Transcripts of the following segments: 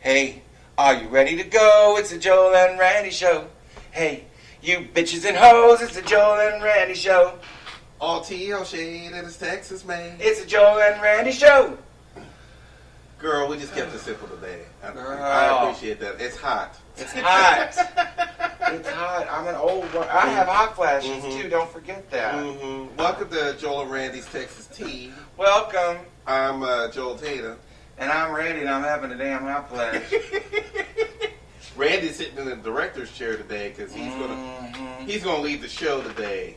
Hey, are you ready to go? It's the Joel and Randy show. Hey, you bitches and hoes, it's the Joel and Randy show. All TL shade and it's Texas, man. It's the Joel and Randy show. Girl, we just kept it simple today. Girl. I appreciate that. It's hot. It's hot. It's hot. I'm an old one. I have hot flashes too. Don't forget that. Welcome to Joel and Randy's Texas Tea. Welcome. I'm Joel Tatum. And I'm Randy, and I'm having a damn hot flash. Randy's sitting in the director's chair today because he's gonna lead the show today.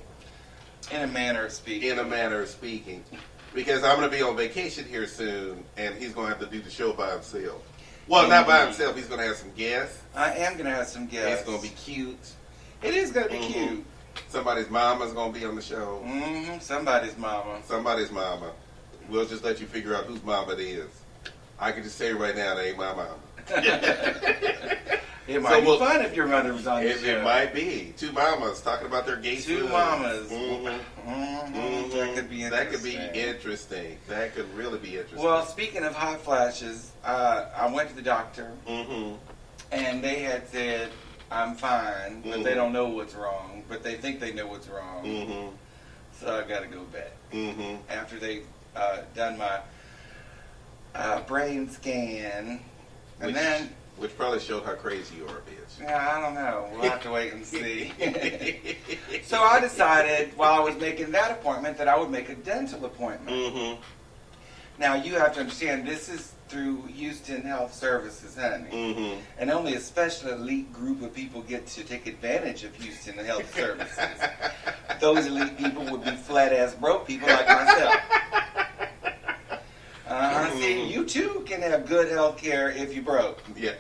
In a manner of speaking. Because I'm gonna be on vacation here soon, and he's gonna have to do the show by himself. Well, not by himself. He's gonna have some guests. I am gonna have some guests. It's gonna be cute. It is gonna be cute. Somebody's mama's gonna be on the show. Somebody's mama. Somebody's mama. We'll just let you figure out whose mama it is. I can just say right now, that ain't my mama. It might be fun if your mother was on the show. It might be. Two mamas talking about their gay Two food. mamas. That could be interesting. That could be interesting. That could really be interesting. Well, speaking of hot flashes, I went to the doctor, and they had said, I'm fine, but they don't know what's wrong, but they think they know what's wrong. So I got to go back. After they've done my brain scan, which probably showed how crazy you are, bitch. Yeah, I don't know. We'll have to wait and see. So I decided while I was making that appointment that I would make a dental appointment. Now you have to understand, this is through Houston Health Services, honey. And only a special elite group of people get to take advantage of Houston Health Services. Those elite people would be flat-ass broke people like myself. See, you too can have good health care if you broke. Yeah.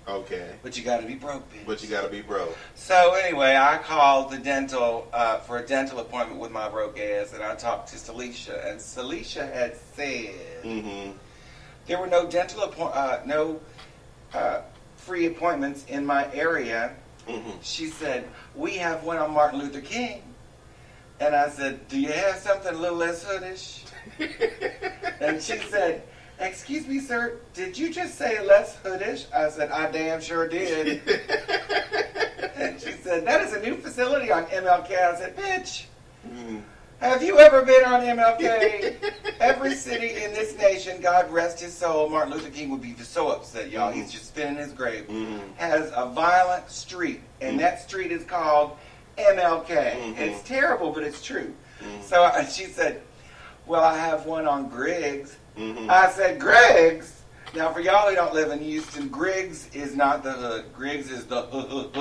Okay. But you got to be broke, bitch. So anyway, I called the dental for a dental appointment with my broke ass, and I talked to Celicia, and Celicia had said there were no dental free appointments in my area. She said, we have one on Martin Luther King. And I said, do you have something a little less hoodish? And she said, excuse me, sir, did you just say less hoodish? I said, I damn sure did. And she said, that is a new facility on MLK. I said, bitch, have you ever been on MLK? Every city in this nation, God rest his soul, Martin Luther King would be so upset, y'all. He's just spinning his grave. Has a violent street, and that street is called MLK. It's terrible, but it's true. So she said, well, I have one on Griggs. I said, Griggs? Now, for y'all who don't live in Houston, Griggs is not the hood. Griggs is the hood,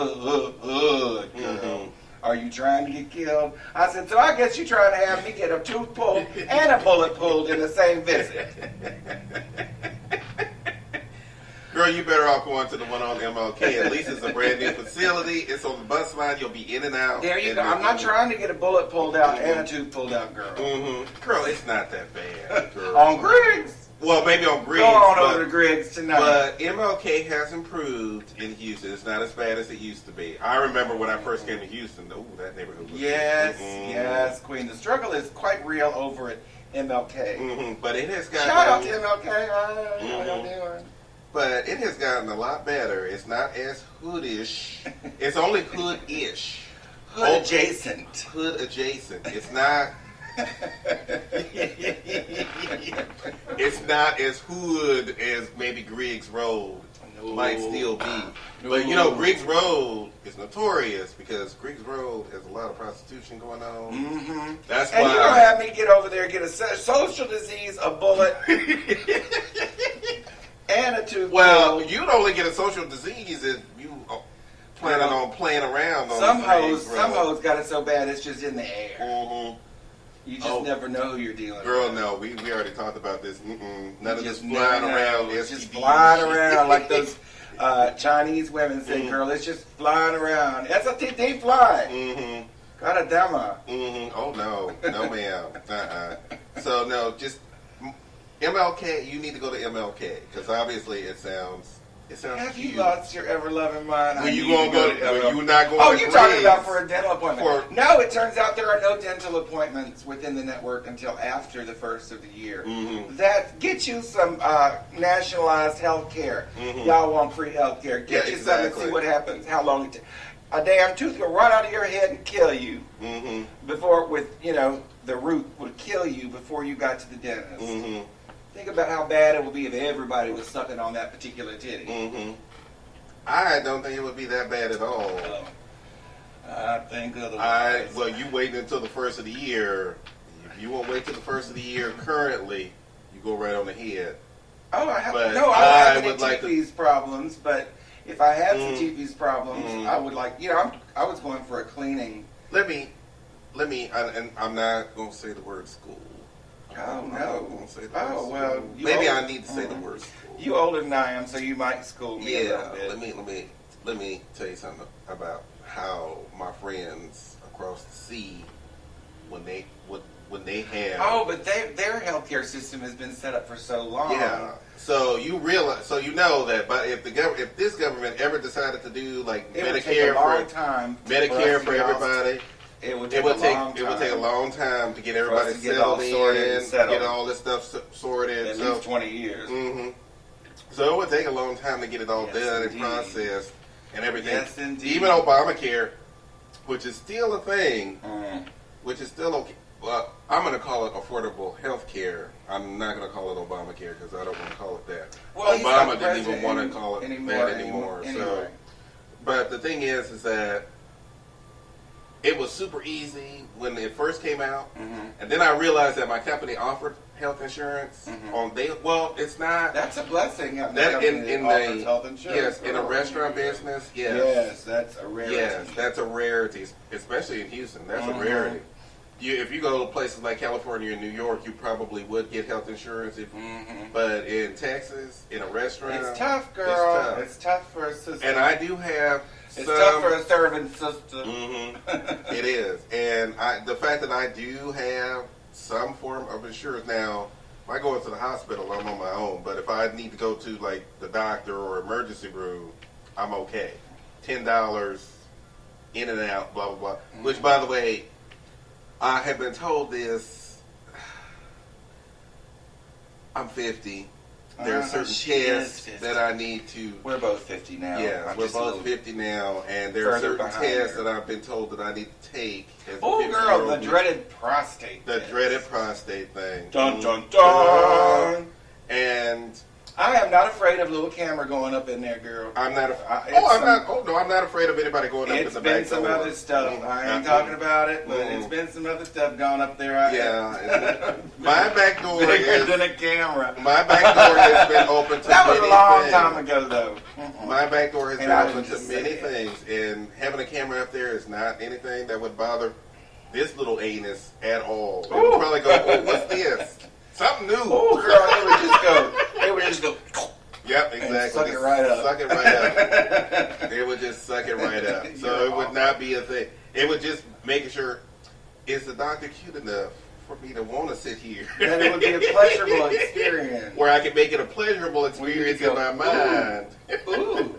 girl. Are you trying to get killed? I said, so I guess you're trying to have me get a tooth pulled and a bullet pulled in the same visit. Girl, you better off going to the one on MLK. At least it's a brand new facility. It's on the bus line. You'll be in and out. There you go. I'm not trying to get a bullet pulled out and a tooth pulled out, girl. Girl, it's not that bad, girl. On Griggs? Well, maybe on Griggs. Go on over to Griggs tonight. But MLK has improved in Houston. It's not as bad as it used to be. I remember when I first came to Houston. Oh, that neighborhood was yes, Queen. The struggle is quite real over at MLK. But it has gotten... Shout out to MLK. How y'all doing? But it has gotten a lot better. It's not as hoodish. It's only hood-ish. Hood adjacent. Hood adjacent. It's not... it's not as hood as maybe Griggs Road might still be. But you know, Griggs Road is notorious because Griggs Road has a lot of prostitution going on. That's why. And you don't have me get over there and get a social disease, a bullet, and a tooth. Well, you'd only get a social disease if you planning on playing around on some hoes got it so bad it's just in the air. You just never know who you're dealing with. Girl, no, we already talked about this. None of this flying around. It's just flying around like those Chinese women say, girl, it's just flying around. That's a they fly. Got a demo. Oh, no, ma'am. So, no, just MLK, you need to go to MLK because obviously it sounds It sounds Have cute. you lost your ever-loving mind? Were you going to go? Were you not going? Oh, to you're talking about Griggs? for a dental appointment. No, it turns out there are no dental appointments within the network until after the first of the year. Mm-hmm. That get you some nationalized health care. Mm-hmm. Y'all want free health care. Get you some and see what happens. How long it takes. A damn tooth will run out of your head and kill you before, the root would kill you before you got to the dentist. Mm-hmm. Think about how bad it would be if everybody was sucking on that particular titty. Mm-hmm. I don't think it would be that bad at all. I think otherwise. Well, you waiting until the first of the year. If you won't wait till the first of the year currently, you go right on the head. Oh, I have But no. I don't have any like these problems, but if I had some teeth problems, I would like. I was going for a cleaning. Let me. And I'm not going to say the word school. Oh I'm no. not going to say the word school. Well, maybe I need to say the word school. You older than I am, so you might school me a little bit. Let me tell you something about how my friends across the sea, when they have. Oh, but their healthcare system has been set up for so long. Yeah. So you realize, know that, but if this government ever decided to do like Medicare for everybody, it would take a long time to get everybody settled in, get all this stuff sorted. At least 20 years. Mm-hmm. So it would take a long time to get it all done and processed and everything. Yes, indeed. Even Obamacare, which is still a thing, which is still okay. Well, I'm going to call it affordable health care. I'm not going to call it Obamacare because I don't want to call it that. Well, Obama didn't even want to call it that anymore. Anyway. So, but the thing is that it was super easy when it first came out, and then I realized that my company offered health insurance on day. Well, it's not. That's a blessing. That in the health insurance. yes, in a restaurant business, yes. Yes, that's a rarity. Yes, that's a rarity, especially in Houston. That's a rarity. If you go to places like California and New York, you probably would get health insurance. But in Texas, in a restaurant, it's tough, girl. It's tough for a sister. And I do have. It's tough for a serving sister. It is, and the fact that I do have some form of insurance now. If I go into the hospital, I'm on my own. But if I need to go to like the doctor or emergency room, I'm okay. $10 in and out, blah blah blah. Which, by the way, I have been told this. I'm 50. There are certain tests that I need to. We're both 50 now. Yeah, we're both 50 now, and there are certain tests that I've been told that I need to take. Oh, girl, the dreaded prostate. The dreaded prostate thing. Dun dun dun. And I am not afraid of little camera going up in there, girl. I'm not. I'm not afraid of anybody going up in the back door. It's been some other stuff. I ain't talking about it, but it's been some other stuff gone up there. My back door is bigger than a camera. My back door has been open to that was many a long things. time ago, though. My back door has been open to many things, and having a camera up there is not anything that would bother this little anus at all. It would probably go, "Oh, what's this? Something new." Oh, girl, it would just go. It would just go. Yep, exactly. Suck it right up. Suck it right up. It would just suck it right up. So it would not be a thing. It would just making sure, is the doctor cute enough for me to want to sit here? That it would be a pleasurable experience. Where I can make it a pleasurable experience in my mind. Ooh.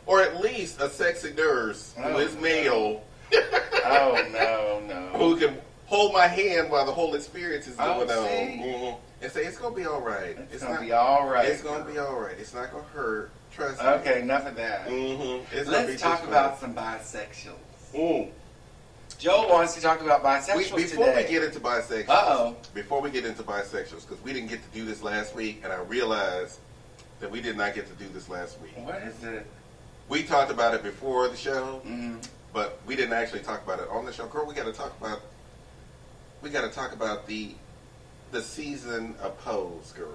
Or at least a sexy nurse who is male. Oh, no. Who can hold my hand while the whole experience is going on. See? And say, it's going to be all right. It's going to be all right. It's going to be all right. It's not going to hurt. Trust me. Okay, enough of that. Let's talk about some bisexuals. Joel wants to talk about bisexuals Before we get into bisexuals. Uh-oh. Before we get into bisexuals, because we didn't get to do this last week, and I realized that we did not get to do this last week. What is it? We talked about it before the show, but we didn't actually talk about it on the show. Girl, we got to talk about the season of Pose, girl.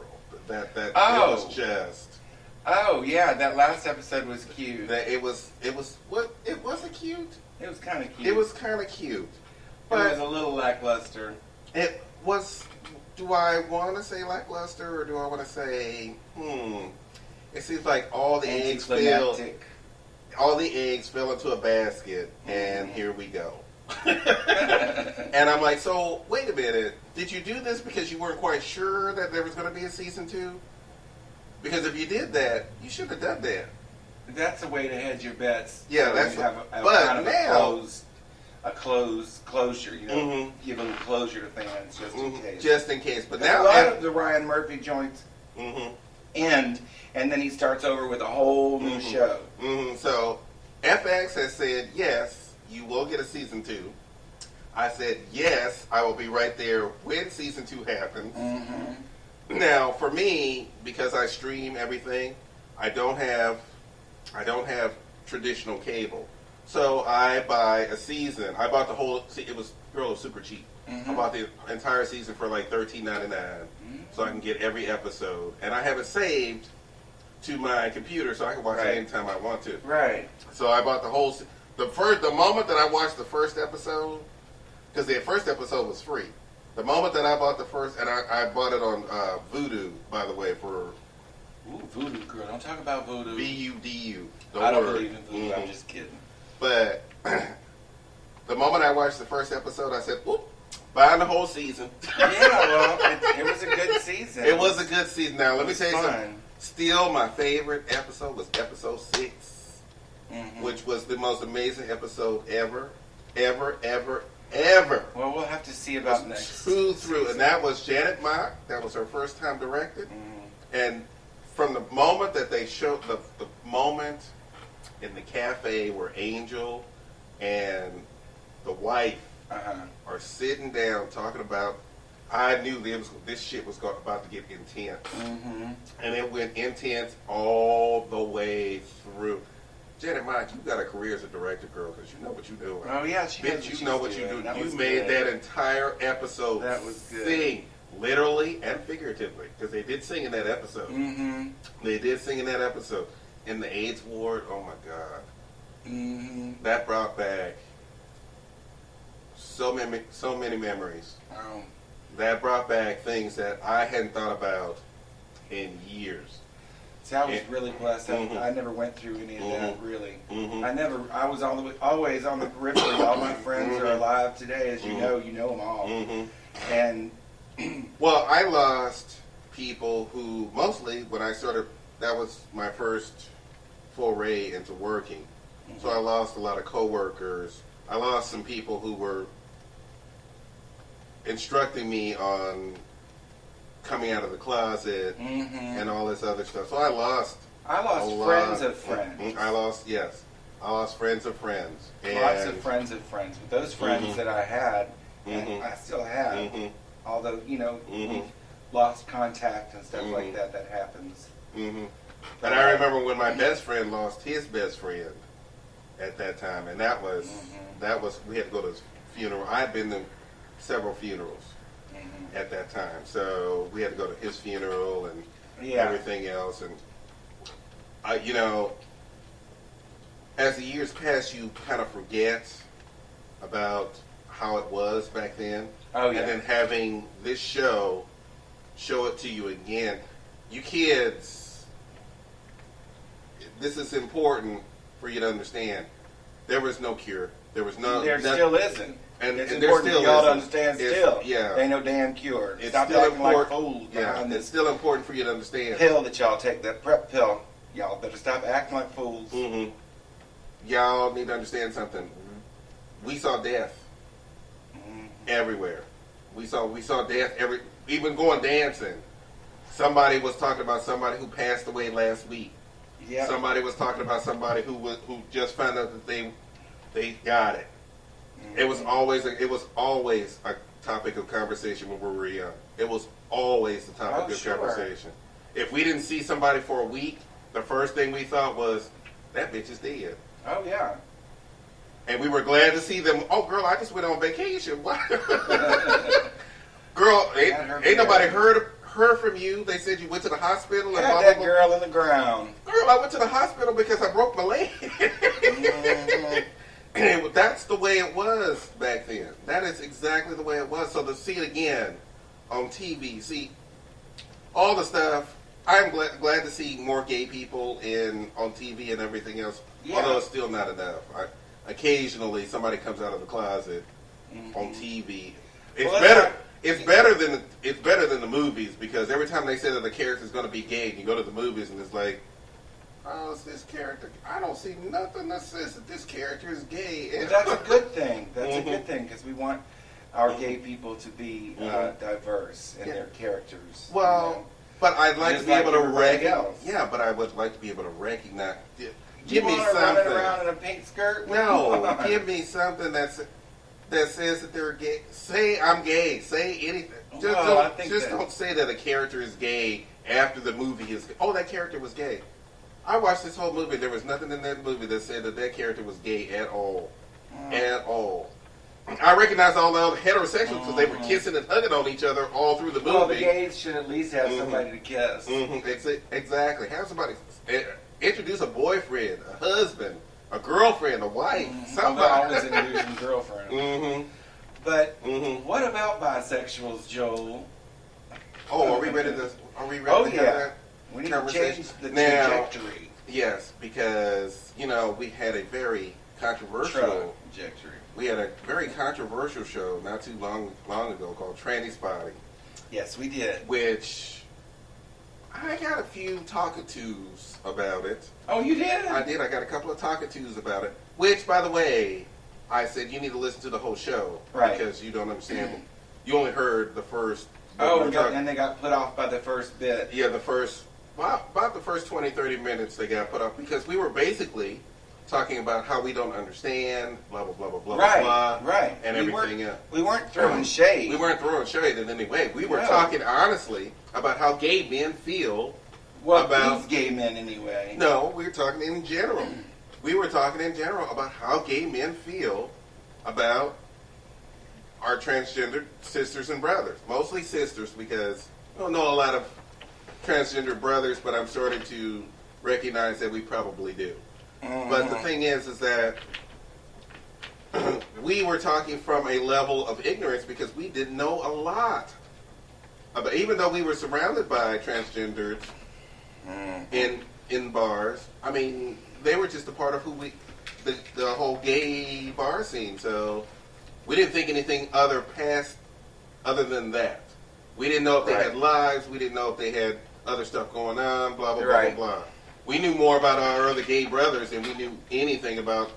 That it was just. Oh yeah, that last episode was cute. It was what? It wasn't cute. It was kind of cute. It was kind of cute, but it was a little lackluster. It was. Do I want to say lackluster or do I want to say It seems like all the eggs fell into a basket, and here we go. And I'm like, so wait a minute. Did you do this because you weren't quite sure that there was going to be a season 2? Because if you did that, you shouldn't have done that. That's a way to hedge your bets. Yeah, that's you have a but kind of now a closure. You know, give a little closure to fans just in case. Just in case. But now now a lot of the Ryan Murphy joints end, and then he starts over with a whole new show. So FX has said yes, you will get a season 2. I said yes, I will be right there when season 2 happens. Now, for me, because I stream everything, I don't have traditional cable. So I buy a season. I bought the whole. It was super cheap. I bought the entire season for like $13.99, so I can get every episode, and I have it saved to my computer, so I can watch it anytime I want to. Right. So I bought the whole. The moment that I watched the first episode, because the first episode was free. The moment that I bought the first, and I bought it on Vudu, by the way, for. Ooh, Voodoo girl! Don't talk about Voodoo. VUDU. I don't believe in Voodoo. I'm just kidding. But the moment I watched the first episode, I said, "Whoop, buying the whole season." Yeah, well, it was a good season. It was a good season. Now let me tell you something. Still, my favorite episode was episode 6, which was the most amazing episode ever. Well, we'll have to see about next. Through, and that was Janet Mock. That was her first time directed, and from the moment that they showed the moment in the cafe where Angel and the wife are sitting down talking about, I knew this shit was about to get intense, and it went intense all the way through. Janet Mock, you got a career as a director, girl, because you know what you're doing. Oh yeah, bitch, you know what you're doing. You made that entire episode. That was good. Sing. Literally and figuratively, because they did sing in that episode. They did sing in that episode. In the AIDS ward, oh my God. That brought back so many memories. That brought back things that I hadn't thought about in years. See, I was really blessed. I never went through any of that, really. I was always on the periphery. All my friends are alive today, as you know them all. And well, I lost people who, mostly when I that was my first foray into working. So I lost a lot of coworkers. I lost some people who were instructing me on coming out of the closet and all this other stuff. So I lost friends of friends. I lost friends of friends. And lots of friends of friends. But those friends that I had, and I still have, although, we've lost contact and stuff like that happens. And I remember when my best friend lost his best friend at that time, and that was we had to go to his funeral. I had been to several funerals at that time, so we had to go to his funeral and everything else. And as the years pass, you kind of forget about how it was back then. Oh yeah. And then having this show it to you again. You kids, this is important for you to understand. There was no cure. There still isn't. And it's there important still for y'all to isn't. understand still. Yeah. Ain't no damn cure. It's Stop still acting like important. fools Yeah, it's still important for you to understand. Pill that y'all take, that PrEP pill. Y'all better stop acting like fools. Y'all need to understand something. We saw death everywhere. We saw death even going dancing. Somebody was talking about somebody who passed away last week. Yeah. Somebody was talking about somebody who just found out that they got it. It was always a topic of conversation when we were young. It was always the topic of conversation. If we didn't see somebody for a week, the first thing we thought was, that bitch is dead. Oh yeah. And we were glad to see them. Oh, girl, I just went on vacation. Girl, ain't nobody heard from you. They said you went to the hospital. And blah, that girl in the ground. Girl, I went to the hospital because I broke my leg. And that's the way it was back then. That is exactly the way it was. So to see it again on TV, see all the stuff. I'm glad to see more gay people on TV and everything else. Yeah. Although it's still not enough. Occasionally somebody comes out of the closet on TV. It's better. It's better than the movies, because every time they say that the character is going to be gay, and you go to the movies and it's like, oh, it's this character. I don't see nothing that says that this character is gay. But that's a good thing. That's a good thing, because we want our gay people to be diverse in their characters. Well, you know? but I'd like to be able to recognize. else. Yeah, but I would like to be able to recognize. Give me something. Running around in a pink skirt? No, give me something that says that they're gay. Say I'm gay. Say anything. Just don't say that a character is gay after the movie is. Oh, that character was gay. I watched this whole movie. There was nothing in that movie that said that character was gay at all. At all. I recognized all the other heterosexuals because they were kissing and hugging on each other all through the movie. Well, the gays should at least have somebody to kiss. Exactly. Have somebody introduce a boyfriend, a husband, a girlfriend, a wife. Somebody. Well, always introducing girlfriend. But what about bisexuals, Joel? Oh, are we ready to? Are we ready to have that? We need to change the trajectory. Yes, because we had a very controversial trajectory. We had a very controversial show not too long ago called Tranny Spotting. Yes, we did. Which I got a few talkative about it. Oh, you did? I did. I got a couple of talkatives about it. Which, by the way, I said you need to listen to the whole show. Right. Because you don't understand. You only heard the first. And they got put off by the first bit. Yeah, about the first 20, 30 minutes they got put off because we were basically talking about how we don't understand, blah, blah, blah, blah, blah, blah, right. And everything else. We weren't throwing shade. We weren't throwing shade in any way. We were talking honestly about how gay men feel about... these gay men anyway. No, we were talking in general. We were talking in general about how gay men feel about our transgender sisters and brothers. Mostly sisters because I don't know a lot of transgender brothers, but I'm starting to recognize that we probably do. But the thing is that we were talking from a level of ignorance because we didn't know a lot. Even though we were surrounded by transgenders in bars, I mean, they were just a part of the whole gay bar scene. So we didn't think anything other than that. We didn't know if they had lives. We didn't know if they had other stuff going on, blah, blah, blah, blah, blah. We knew more about our other gay brothers than we knew anything about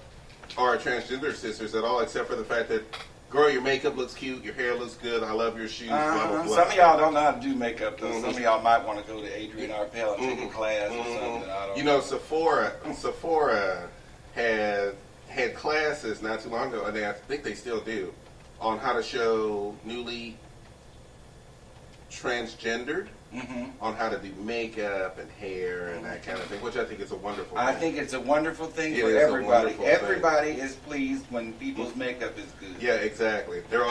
our transgender sisters at all, except for the fact that, girl, your makeup looks cute, your hair looks good, I love your shoes, blah, blah, blah. Some of y'all don't know how to do makeup, though. Some of y'all might want to go to Adrian Arpel and take a class or something. I don't know. Sephora had classes not too long ago, and I think they still do, on how to show newly transgendered, on how to do makeup and hair and that kind of thing, which I think is a wonderful thing. I think it's a wonderful thing for everybody. Everybody is pleased when people's makeup is good. Yeah, exactly. We're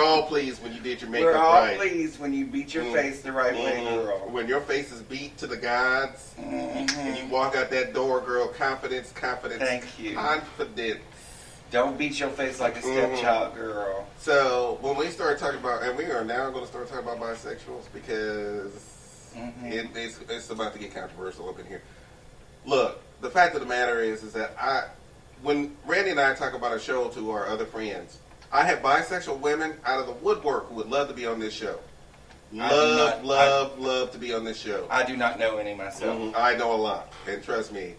all pleased when you did your makeup right. We're all right. pleased when you beat your face the right way, girl. When your face is beat to the gods, and you walk out that door, girl, confidence. Thank you. Confidence. Don't beat your face like a stepchild, girl. So when we start talking about, and we are now going to start talking about bisexuals because it's about to get controversial up in here. Look, the fact of the matter is that when Randy and I talk about a show to our other friends, I have bisexual women out of the woodwork who would love to be on this show. Love to be on this show. I do not know any myself. I know a lot, and trust me,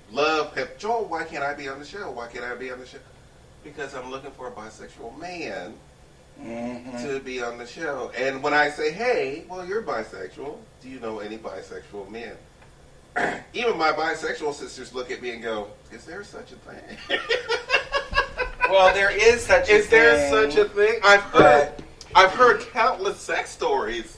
Joel, why can't I be on the show? Why can't I be on the show? Because I'm looking for a bisexual man to be on the show. And when I say, hey, well, you're bisexual, do you know any bisexual men? Even my bisexual sisters look at me and go, is there such a thing? Well, there is such a thing. Is there such a thing? I've heard countless sex stories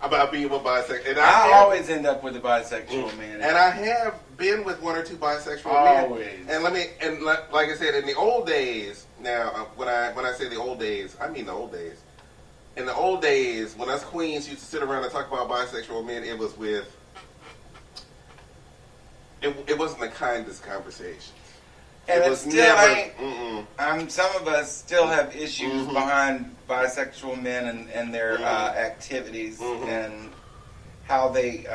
about being with bisexual. And I always end up with a bisexual man. And I have been with one or two bisexual men. And like I said, in the old days, now when I say the old days, I mean the old days. In the old days, when us queens used to sit around and talk about bisexual men, it was with it wasn't the kindest conversation. And it still ain't. Some of us still have issues behind bisexual men and their activities and how they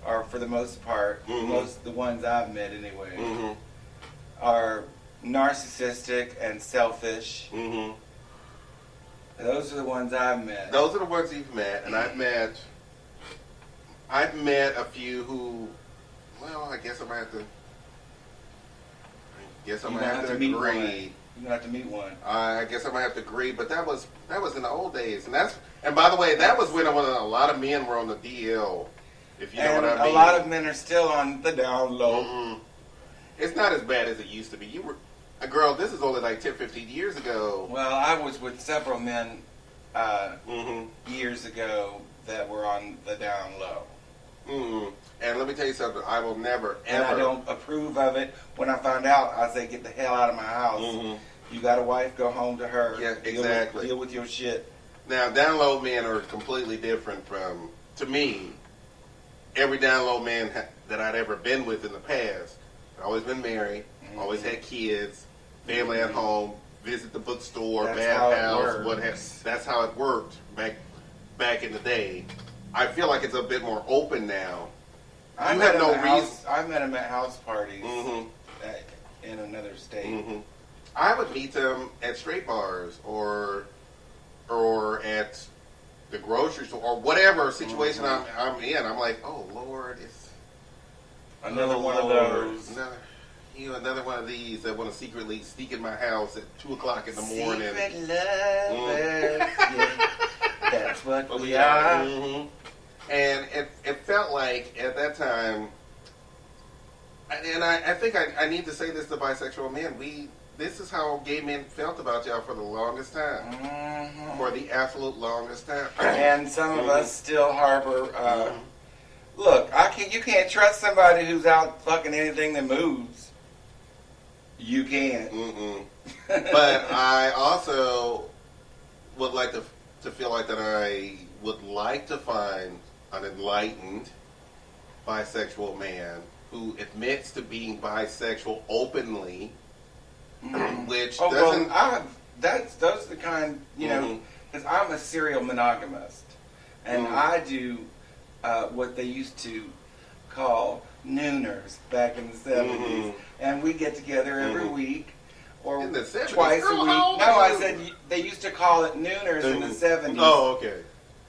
are, for the most part, the ones I've met anyway, are narcissistic and selfish. Those are the ones I've met. Those are the ones you've met, and I've met a few who, well, I guess I might have to. Agree. You're gonna have to meet one. I guess I might have to agree, but that was in the old days, and by the way, that was when a lot of men were on the DL. If you know what I mean. A lot of men are still on the down low. Mm-hmm. It's not as bad as it used to be. You were a girl. This is only like 10, 15 years ago. Well, I was with several men years ago that were on the down low. Mm-hmm. And let me tell you something. I will never, ever. And I don't approve of it. When I find out, I say, get the hell out of my house. Mm-hmm. You got a wife, go home to her. Yeah, exactly. Deal with your shit. Now, down low men are completely different from, to me, every down low man that I'd ever been with in the past. I've always been married, always had kids, family at home, visit the bookstore, bathhouse, what have. That's how it worked back in the day. I feel like it's a bit more open now. I met him at house parties in another state. Mm-hmm. I would meet them at straight bars or at the grocery store or whatever situation I'm in. I'm like, oh Lord, it's another one of those. Another one of these that want to secretly sneak in my house at 2:00 in the morning. Secret lovers. Yeah, that's what we are. Mm-hmm. And it felt like at that time, and I think I need to say this to bisexual men, this is how gay men felt about y'all for the longest time. Mm-hmm. For the absolute longest time. And some of us still harbor, look, you can't trust somebody who's out fucking anything that moves. You can't. Mm-mm. But I also would like to feel like that I would like to find an enlightened bisexual man who admits to being bisexual openly, which doesn't. Well, those are the kind, because I'm a serial monogamist, and I do what they used to call nooners back in the 70s, and we get together every week or in the 70s? Twice a week. No, I said they used to call it nooners in the 70s. Oh, okay.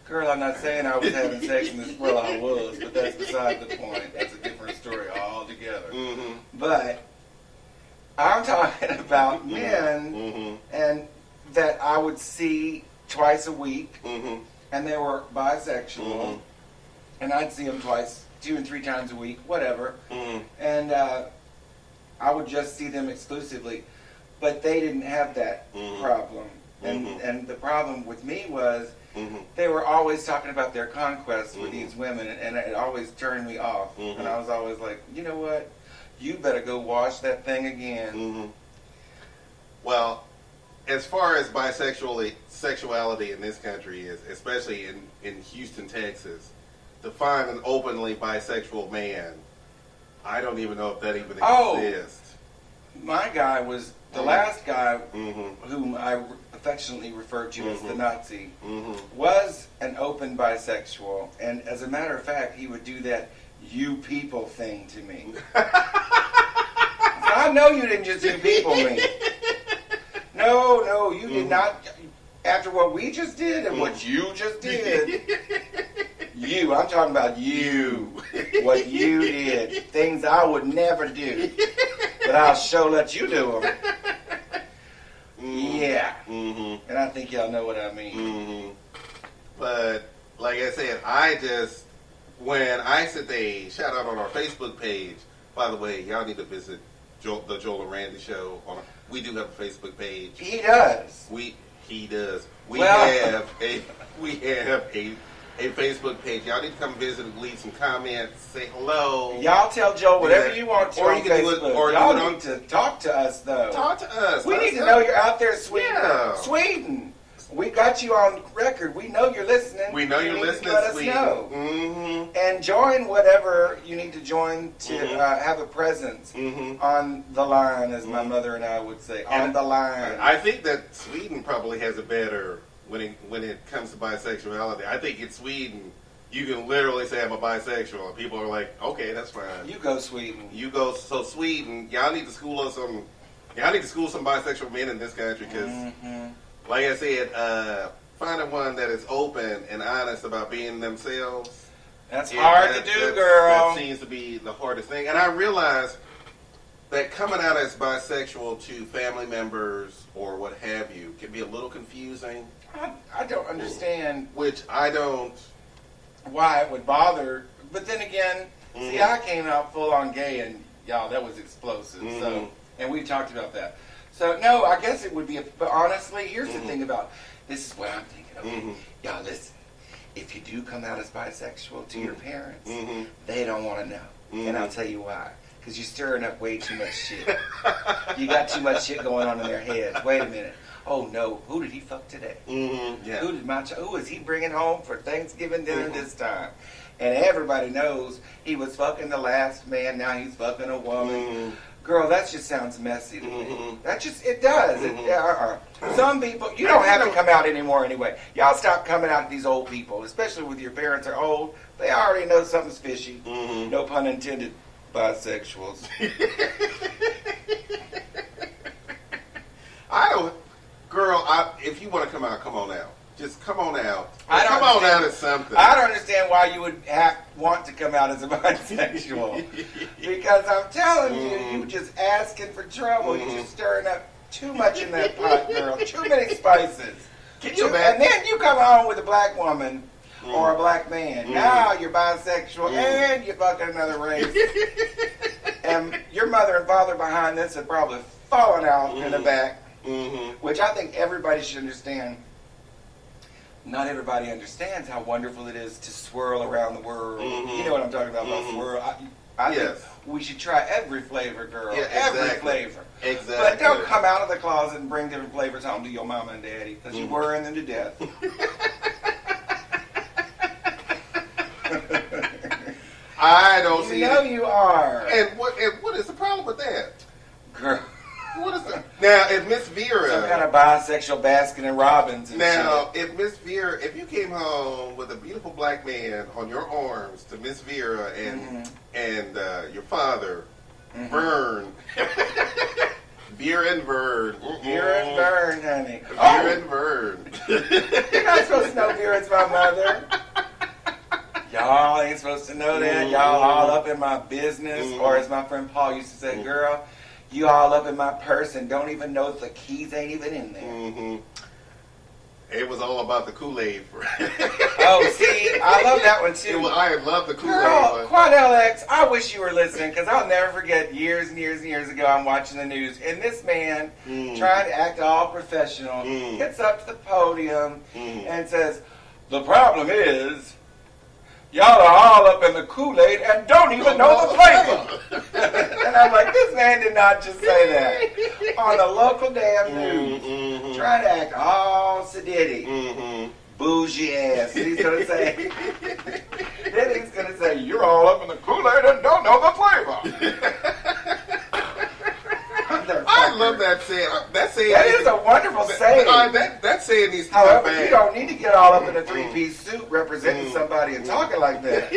Girl, I'm not saying I was having sex in this. Well, I was, but that's beside the point. That's a different story altogether. Mm-hmm. But I'm talking about men and that I would see twice a week, and they were bisexual, and I'd see them 2 and 3 times a week, whatever, and I would just see them exclusively, but they didn't have that problem, and the problem with me was they were always talking about their conquests with these women, and it always turned me off, and I was always like, you know what? You better go wash that thing again. Well, as far as sexuality in this country is, especially in Houston, Texas, to find an openly bisexual man, I don't even know if that even exists. My guy was the last guy whom I affectionately referred to as the Nazi, was an open bisexual, and as a matter of fact, he would do that "you people" thing to me. I know you didn't just "you people" me. No, you did not. After what we just did and what you just did, I'm talking about you. What you did, things I would never do, but I'll sure let you do them. Yeah, and I think y'all know what I mean. But like I said, when I said they shout out on our Facebook page. By the way, y'all need to visit the Joel and Randy show. We do have a Facebook page. He does. He does. We have a Facebook page. Y'all need to come visit and leave some comments. Say hello. Y'all tell Joe whatever you want to or on you can Facebook. Do it, or y'all do it need to talk to us, though. Talk to us. We need to know you're out there, Sweden. Yeah. Sweden. We got you on record. We know you're listening. We know you're listening, let Sweden. Us know. And join whatever you need to join to have a presence on the line, as my mother and I would say, on the line. I think that Sweden probably has it better when it comes to bisexuality. I think in Sweden, you can literally say I'm a bisexual, and people are like, okay, that's fine. You go, Sweden. So Sweden, y'all need to school us some. Y'all need to school some bisexual men in this country because, like I said, finding one that is open and honest about being themselves. That's hard to do, girl. That seems to be the hardest thing. And I realize that coming out as bisexual to family members or what have you can be a little confusing. I don't understand. Which I don't. Why it would bother. But then again, see, I came out full on gay and y'all, that was explosive. So, and we talked about that. So, no, I guess it would be, but honestly, here's the thing about, this is what I'm thinking. Okay, y'all listen, if you do come out as bisexual to your parents, they don't want to know. And I'll tell you why. Because you're stirring up way too much shit. You got too much shit going on in their heads. Wait a minute. Oh no, who did he fuck today? Yeah. Who is he bringing home for Thanksgiving dinner this time? And everybody knows he was fucking the last man, now he's fucking a woman. Girl, that just sounds messy to me. That just, it does. Some people, you don't have to come out anymore anyway. Y'all stop coming out to these old people, especially with your parents are old. They already know something's fishy. No pun intended, bisexuals. Girl, if you want to come out, come on out. Just come on out. Come on out as something. I don't understand why you would want to come out as a bisexual. Because I'm telling you, you just asking for trouble. You're just stirring up too much in that pot, girl. Too many spices. And then you come home with a black woman or a black man. Now you're bisexual and you're fucking another race. And your mother and father behind this have probably fallen out in the back. Which I think everybody should understand. Not everybody understands how wonderful it is to swirl around the world. You know what I'm talking about swirl. I think we should try every flavor, girl. Yeah, every flavor. Exactly. But don't come out of the closet and bring different flavors home to your mama and daddy because you're worrying them to death. I don't see. You know you are. And what is the problem with that, girl? What is that? Now, if Miss Vera... Some kind of bisexual Baskin and Robbins and shit. If Miss Vera... If you came home with a beautiful black man on your arms to Miss Vera and your father, Vern... Vera and Vern. Vera and Vern, honey. Vera and Vern. You're not supposed to know Vera's my mother. Y'all ain't supposed to know that. Y'all all up in my business. Or as my friend Paul used to say, girl... You all up in my purse and don't even know if the keys ain't even in there. It was all about the Kool-Aid. Oh, see, I love that one too. I love the Kool-Aid. Girl, Quadell X, I wish you were listening because I'll never forget years and years and years ago I'm watching the news and this man trying to act all professional gets up to the podium and says, the problem is y'all are all up in the Kool-Aid and don't even know the flavor. And I'm like, this man did not just say that. On the local damn news. Trying to act all sedity. Bougie ass. And he's going to say, then he's going to say, you're all up in the Kool-Aid and don't know the flavor. I love that saying. That is a wonderful saying. That saying needs to However, come back. you don't need to get all up in a three-piece suit representing somebody and talking like that.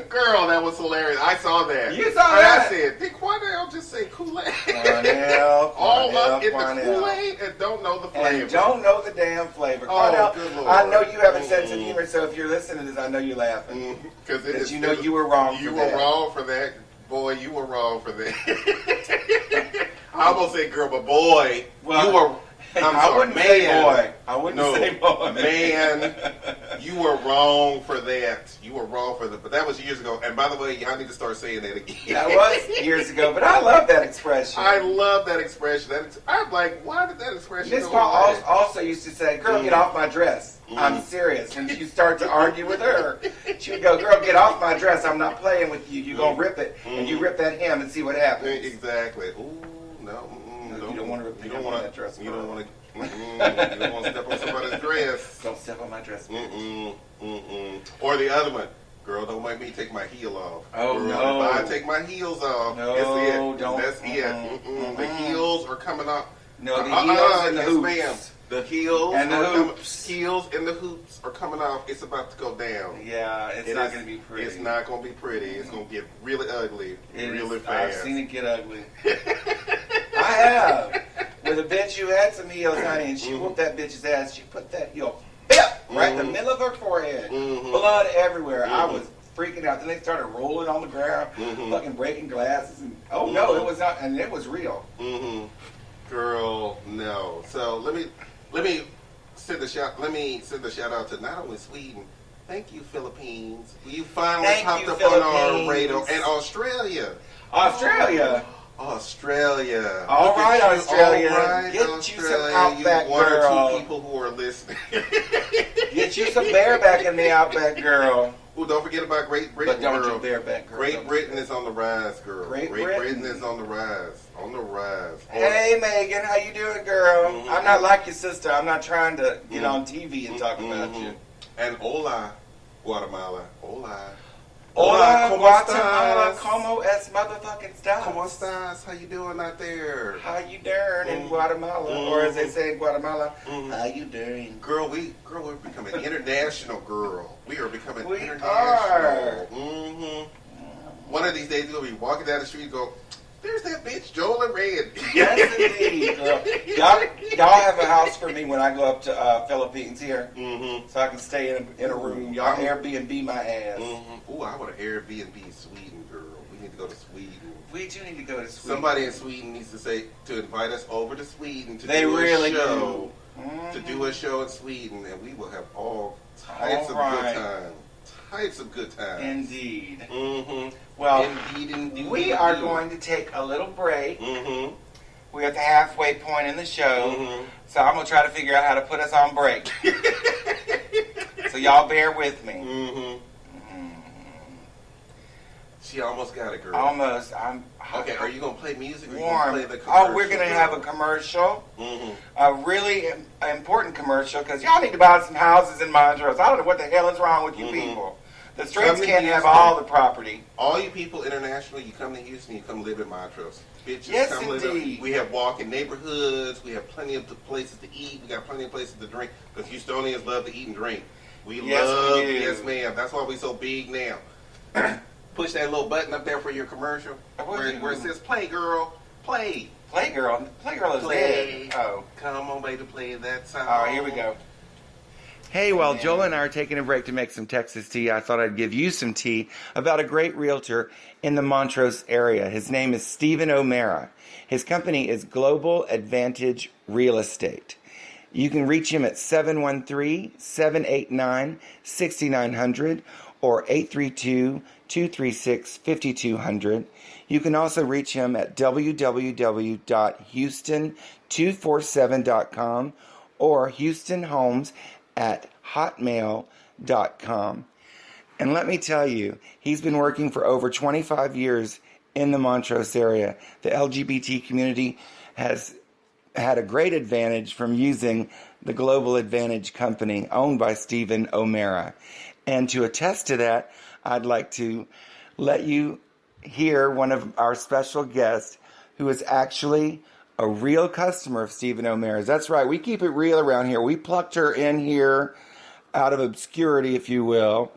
Girl, that was hilarious. I saw that. You saw that? I said, did Quadell just say Kool-Aid? Quadell, all up in the Kool-Aid and don't know the flavor. And don't know the damn flavor. Oh, good Lord. I know you have a sense of humor, so if you're listening to this, I know you're laughing. Because you know you were wrong for that. You were wrong for that. Boy, you were wrong for that. I almost said girl, but boy, you were... I wouldn't say boy. I wouldn't say boy. Man, you were wrong for that. You were wrong for that. But that was years ago. And by the way, y'all need to start saying that again. That was years ago, but I love that expression. I love that expression. I'm like, why did that expression Miss go Paul away? also used to say, girl, get off my dress. I'm serious. When you start to argue with her, she would go, girl, get off my dress. I'm not playing with you. You're going to rip it. And you rip that hem and see what happens. Exactly. Ooh, no. You don't want to rip the hem on that dress. You don't want to. You don't want to step on somebody's dress. Don't step on my dress. Or the other one. Girl, don't make me take my heel off. Oh, girl, no. If I take my heels off, that's it. The heels are coming off. No, the heels and the hoops. Ma'am. The heels and the hoops. Heels and the hoops are coming off. It's about to go down. Yeah, it's not going to be pretty. It's not going to be pretty. It's going to get really ugly really fast. I've seen it get ugly. I have. with a bitch who had some heels, honey, and she whooped that bitch's ass. She put that heel right in the middle of her forehead. Blood everywhere. I was freaking out. Then they started rolling on the ground, fucking breaking glasses. And, no, it was not, and it was real. Girl, no. So let me send a shout out to not only Sweden. Thank you, Philippines. You finally popped up on our radar. And Australia. Australia. All right, Australia. All right, get Australia. you some Outback One girl. or two people who are listening. Get you some bareback in the Outback, girl. Well, don't forget about Great Britain, But don't girl. do bareback, girl. Great Britain is on the rise, girl. Great Britain is on the rise. On the rise. Hey, Megan, how you doing, girl? I'm not like your sister. I'm not trying to get on TV and talk about you. And hola, Guatemala. Hola. Hola, ¿cómo Guatemala, estás? como es motherfucking stars? ¿Cómo estás? How you doing out there? How you doing in Guatemala? Or as they say in Guatemala, how you doing? Girl, we're becoming international, girl. We are becoming We international. are. One of these days, we'll be walking down the street and go, there's that bitch, Joel and Red. Yes, indeed, girl. Y'all have a house for me when I go up to Philippines here, so I can stay in a room. Y'all Airbnb my ass. Ooh, I want to Airbnb Sweden, girl. We need to go to Sweden. We do need to go to Sweden. Somebody in Sweden needs to invite us over to Sweden to They do really a show. do. To do a show in Sweden, and we will have all types of good time. Types of good times. Indeed. Well, indeed. We are going to take a little break. We're at the halfway point in the show, so I'm going to try to figure out how to put us on break. So y'all bear with me. She almost got it, girl. Almost. Okay, are you going to play music or warm. you going to play the commercial? We're going to have a commercial. A really important commercial, because y'all need to buy some houses in Montrose. I don't know what the hell is wrong with you people. The streets can't have all the property. All you people internationally, you come to Houston, you come live in Montrose. Bitches, yes, come indeed. live. We have walking neighborhoods. We have plenty of places to eat. We got plenty of places to drink, because Houstonians love to eat and drink. We love, yes ma'am. That's why we so big now. Push that little button up there for your commercial where it says play, girl. Play. Playgirl is dead. Oh. Come on, baby, play that song. All right, here we go. Hey, while Joel and I are taking a break to make some Texas tea, I thought I'd give you some tea about a great realtor in the Montrose area. His name is Stephen O'Mara. His company is Global Advantage Real Estate. You can reach him at 713-789-6900 or 832-236-5200. You can also reach him at www.houston247.com or houstonhomes@hotmail.com. And let me tell you, he's been working for over 25 years in the Montrose area. The LGBT community has had a great advantage from using the Global Advantage company owned by Stephen O'Mara. And to attest to that, I'd like to let you hear one of our special guests who is actually a real customer of Stephen O'Mara's. That's right, we keep it real around here. We plucked her in here out of obscurity, if you will,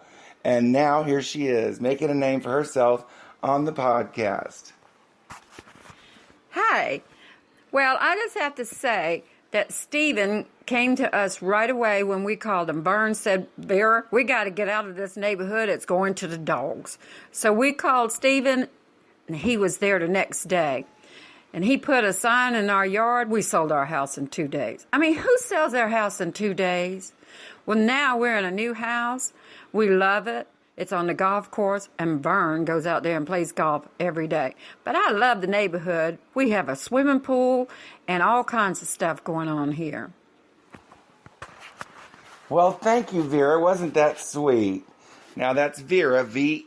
and now here she is, making a name for herself on the podcast. Hi. Well, I just have to say that Stephen came to us right away when we called him. Burns said, Vera, we got to get out of this neighborhood. It's going to the dogs. So we called Stephen, and he was there the next day. And he put a sign in our yard. We sold our house in 2 days. I mean, who sells their house in 2 days? Well, now we're in a new house. We love it. It's on the golf course, and Vern goes out there and plays golf every day. But I love the neighborhood. We have a swimming pool and all kinds of stuff going on here. Well, thank you, Vera. Wasn't that sweet? Now, that's Vera, Vera.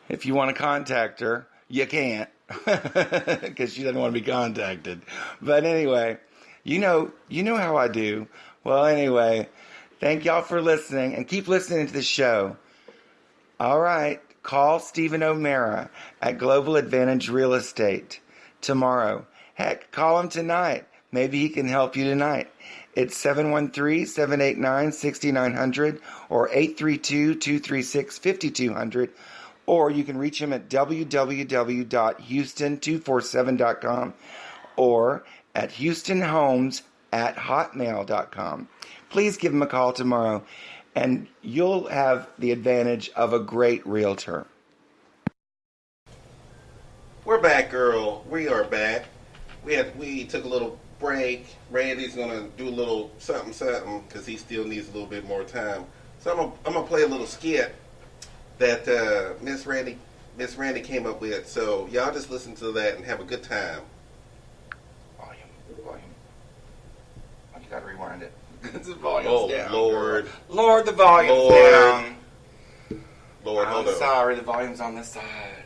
If you want to contact her, you can't, because she doesn't want to be contacted. But anyway, you know how I do. Well, anyway, thank y'all for listening, and keep listening to the show. All right, call Stephen O'Mara at Global Advantage Real Estate tomorrow. Heck, call him tonight. Maybe he can help you tonight. It's 713-789-6900 or 832-236-5200. Or you can reach him at www.houston247.com or at houstonhomes@hotmail.com. Please give them a call tomorrow, and you'll have the advantage of a great realtor. We're back, girl. We are back. We took a little break. Randy's gonna do a little something because he still needs a little bit more time. So I'm gonna play a little skit that Miss Randy came up with. So y'all just listen to that and have a good time. Volume. Oh, you gotta rewind it. The volume's Oh down. Lord, Lord, the volume's down. Lord, hold I'm on. sorry, the volume's on this side.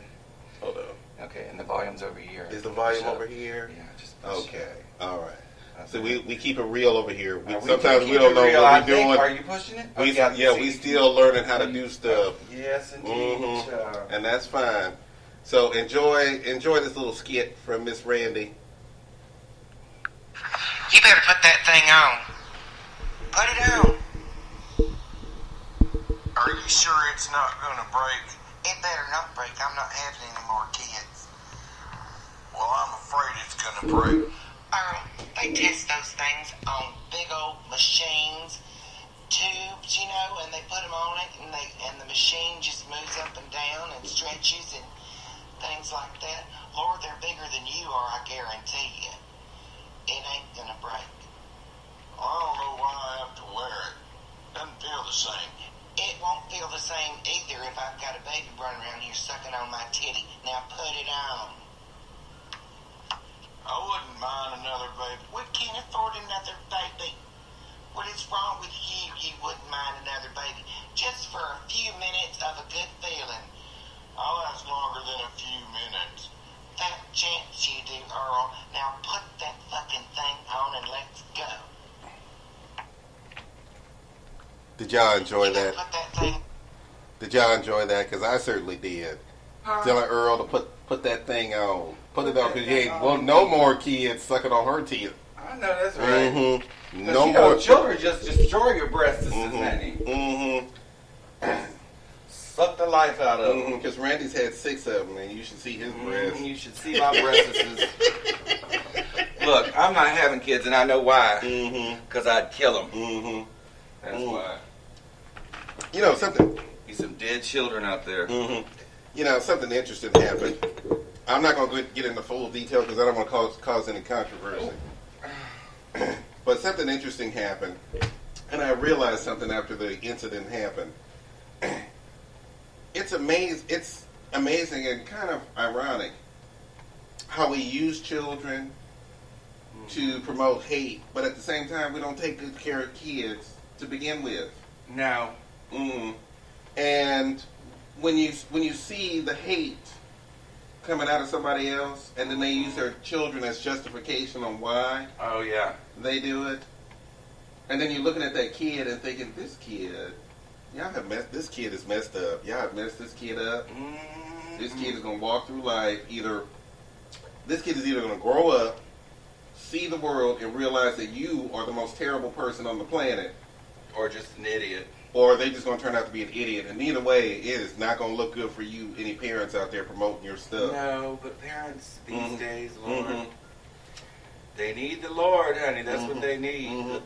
Hold on. Okay, and the volume's over here. Is the volume over here? Yeah, just Okay. All right. So we keep it real over here. Sometimes we keep don't it know real, what I we're think. doing. Are you pushing it? We Okay, still learning how to do stuff. Yes, indeed. And that's fine. So enjoy this little skit from Miss Randy. You better put that thing on. Put it on. Are you sure it's not gonna break? It better not break. I'm not having any more kids. Well, I'm afraid it's gonna break. Earl, they test those things on big old machines, tubes, and they put them on it, and the machine just moves up and down and stretches and things like that. Lord, they're bigger than you are, I guarantee you. It ain't gonna break. I don't know why I have to wear it. Doesn't feel the same. It won't feel the same either if I've got a baby running around here sucking on my titty. Now put it on. I wouldn't mind another baby. We can't afford another baby. What is wrong with you? You wouldn't mind another baby. Just for a few minutes of a good feeling. I'll last longer than a few minutes. That chance you do, Earl. Now put that fucking thing on and let's go. Did y'all enjoy that? Put that thing. Did y'all enjoy that? Because I certainly did. Telling Earl to put that thing on. Put it on because you ain't want no more kids sucking on her teeth. I know that's right. Mm-hmm. No more. Children just destroy your breasts, Nanny. Mm-hmm. Suck the life out of them. Because Randy's had 6 of them, and you should see his breasts. You should see my breasts. Look, I'm not having kids, and I know why. Because I'd kill them. That's why. You know something. Be some dead children out there. You know something interesting happened. I'm not going to get into full detail because I don't want to cause any controversy. But something interesting happened, and I realized something after the incident happened. It's amazing and kind of ironic how we use children to promote hate, but at the same time we don't take good care of kids to begin with. No. And when you see the hate coming out of somebody else, and then they use their children as justification on why they do it, and then you're looking at that kid and thinking, this kid is messed up. Y'all have messed this kid up. This kid is gonna walk through life. This kid is either gonna grow up, see the world, and realize that you are the most terrible person on the planet, Or just an idiot. or they just gonna turn out to be an idiot. And either way, it is not gonna look good for you. Any parents out there promoting your stuff? No, but parents these days, Lord, they need the Lord, honey. That's what they need.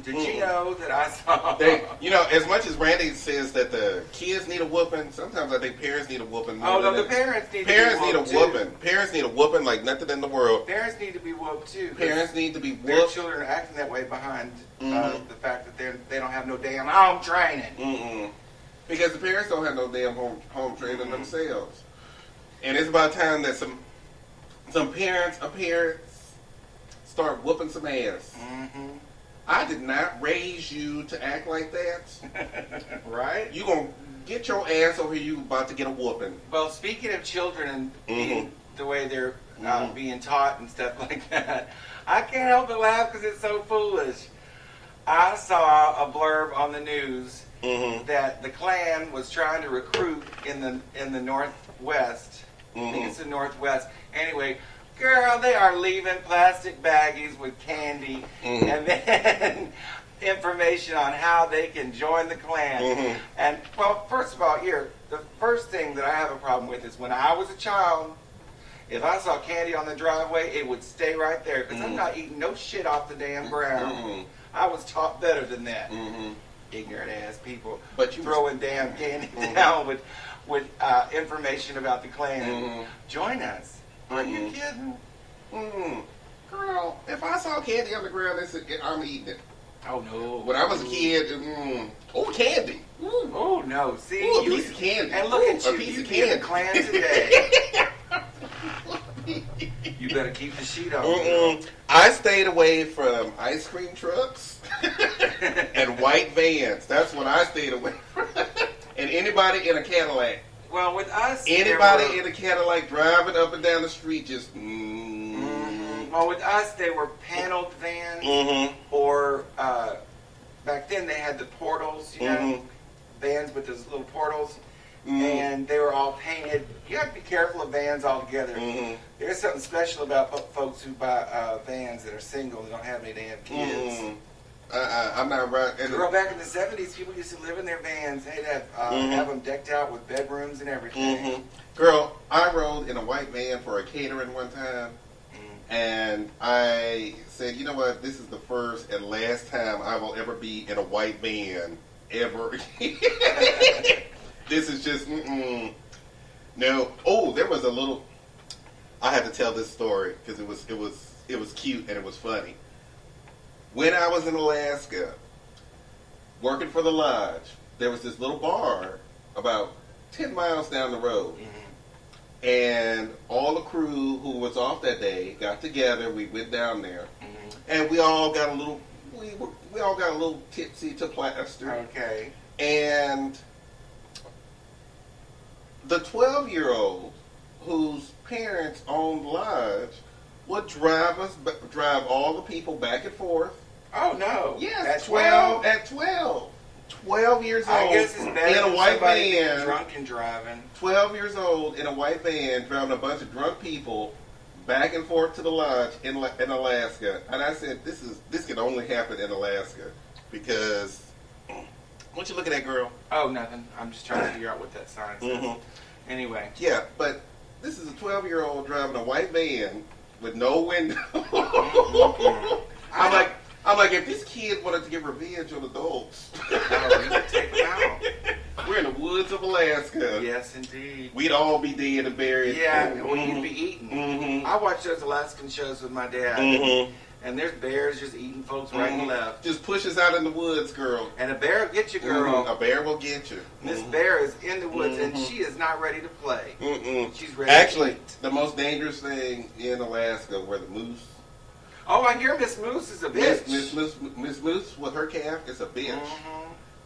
Did you know that I saw? As much as Randy says that the kids need a whooping, sometimes I think parents need a whooping. Oh no, the parents need a whooping. Parents need a whooping like nothing in the world. Parents need to be whooped too. Parents need to be whooped. Their children are acting that way behind the fact that they don't have no damn home training. Because the parents don't have no damn home training themselves. And it's about time that some parents start whooping some ass. I did not raise you to act like that. Right? You gonna get your ass over here, you about to get a whooping. Well, speaking of children and being the way they're being taught and stuff like that, I can't help but laugh because it's so foolish. I saw a blurb on the news that the Klan was trying to recruit in the Northwest. I think it's the Northwest. Anyway, girl, they are leaving plastic baggies with candy and then information on how they can join the Klan. And, well, first of all, the first thing that I have a problem with is when I was a child If I saw candy on the driveway, it would stay right there because I'm not eating no shit off the damn ground. I was taught better than that. Ignorant ass people, but you throwing damn candy down with information about the Klan. Join us. Are you kidding? Girl, if I saw candy on the ground, I'm eating it. Oh no! When I was a kid, candy. Oh no! See, a piece of candy. And look at you, a piece you of be in candy. a Klan today. You better keep the sheet on. I stayed away from ice cream trucks and white vans. That's what I stayed away from. And anybody in a Cadillac. Well, with us, anybody in a Cadillac driving up and down the street just. Well, with us, they were paneled vans, or back then they had the portals, you know, vans with those little portals, and they were all painted. You have to be careful of vans altogether. There's something special about folks who buy vans that are single and don't have any damn kids. I'm not right. Girl, back in the 70s, people used to live in their vans. They'd have them decked out with bedrooms and everything. Girl, I rode in a white van for a catering one time. And I said, you know what, this is the first and last time I will ever be in a white van ever again. This is just, No. Oh, there was a little, I had to tell this story because it was cute and it was funny. When I was in Alaska, working for the lodge, there was this little bar about 10 miles down the road. And all the crew who was off that day got together. We went down there, and we all got a little. We all got a little tipsy to plaster. Okay. And the 12-year-old whose parents owned the lodge would drive all the people back and forth. Oh no! Yes, at 12. At 12. 12 years old I guess it's better in a white van, drunk and driving. 12 years old in a white van, driving a bunch of drunk people back and forth to the lodge in Alaska. And I said, this can only happen in Alaska because. What you looking at, girl? Oh, nothing. I'm just trying to figure out what that sign says. Anyway. Yeah, but this is a 12-year-old driving a white van with no window. I'm like, if this kid wanted to get revenge on adults, you could take them out. We're in the woods of Alaska. Yes, indeed. We'd all be dead and buried. Yeah, well, you'd be eaten. I watch those Alaskan shows with my dad, and there's bears just eating folks right and left. Just push us out in the woods, girl. And a bear will get you, girl. A bear will get you. This bear is in the woods, and she is not ready to play. She's ready Actually, to eat. the most dangerous thing in Alaska were the moose. Oh, I hear Miss Moose is a bitch. Miss Moose with her calf is a bitch.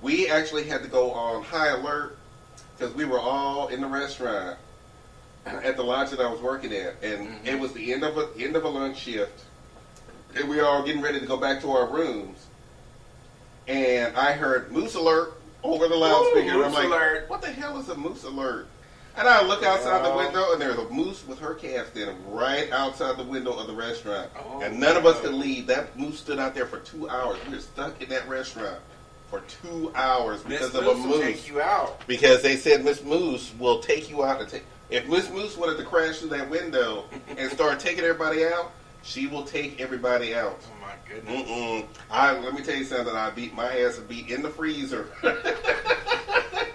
We actually had to go on high alert because we were all in the restaurant at the lodge that I was working at, and it was the end of a lunch shift, and we were all getting ready to go back to our rooms. And I heard moose alert over the loudspeaker. And I'm like, alert. What the hell is a moose alert? And I look outside the window, and there's a moose with her calf standing right outside the window of the restaurant. And none of us could leave. That moose stood out there for 2 hours. We were stuck in that restaurant for 2 hours because of a moose. Will take you out. Because they said Miss Moose will take you out. If Miss Moose wanted to crash through that window and start taking everybody out, she will take everybody out. Oh my goodness. Let me tell you something. My ass would be in the freezer.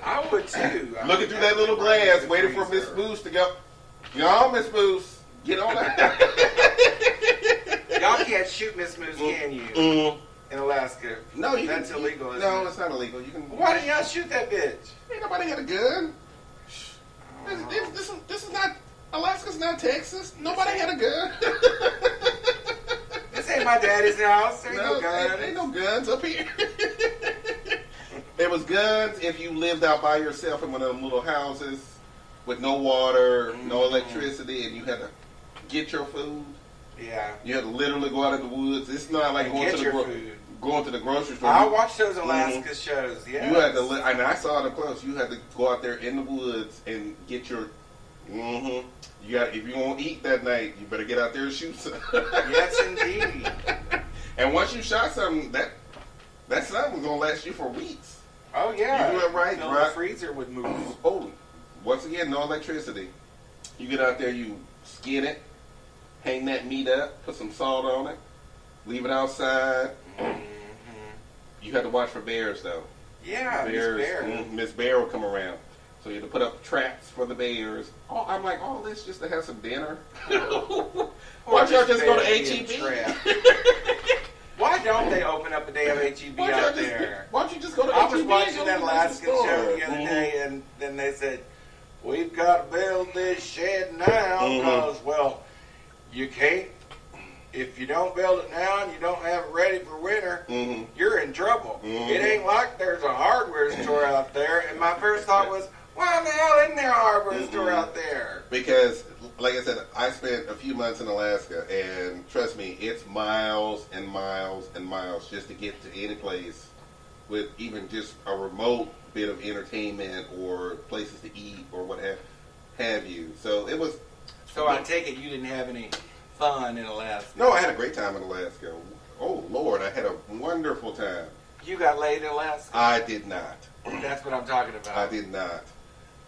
I would too. Looking through that little glass, waiting for Miss Moose to go. Y'all, Miss Moose, get on that. Y'all can't shoot Miss Moose, can you? In Alaska. No, that's illegal. Isn't no, it? it's not illegal. You can. Why didn't y'all shoot that bitch? Ain't nobody got a gun. This is not Alaska's not Texas. Nobody had a gun. This ain't my daddy's house. There ain't no guns. Ain't no guns up here. There was guns if you lived out by yourself in one of them little houses with no water, no electricity, and you had to get your food. Yeah. You had to literally go out in the woods. It's not like going to the grocery store. I watched those Alaska shows. Yeah. You had to, and I saw it up close. You had to go out there in the woods and get your. You got. If you won't eat that night, you better get out there and shoot something. Yes, indeed. And once you shot something, that something was gonna last you for weeks. Oh yeah. You do it right. The freezer would move. Oh, once again, no electricity. You get out there, you skin it, hang that meat up, put some salt on it, leave it outside. You have to watch for bears, though. Yeah, Bears, Miss Bear. Miss Bear will come around. So you have to put up traps for the bears. Oh, I'm like, all this just to have some dinner? Why don't y'all just go to H-E-B? Why don't they open up a day of H-E-B out there? Why don't you just go to I H-E-B? was watching that Alaskan show the other day, and then they said, we've got to build this shed now because, well, you can't. If you don't build it now and you don't have it ready for winter, you're in trouble. It ain't like there's a hardware store out there. And my first thought was, why in the hell isn't there a hardware store out there? Because, like I said, I spent a few months in Alaska, and trust me, it's miles and miles and miles just to get to any place with even just a remote bit of entertainment or places to eat or what have you. So it was... So I take it you didn't have any fun in Alaska. No, I had a great time in Alaska. Oh, Lord, I had a wonderful time. You got laid in Alaska? I did not. That's what I'm talking about. I did not.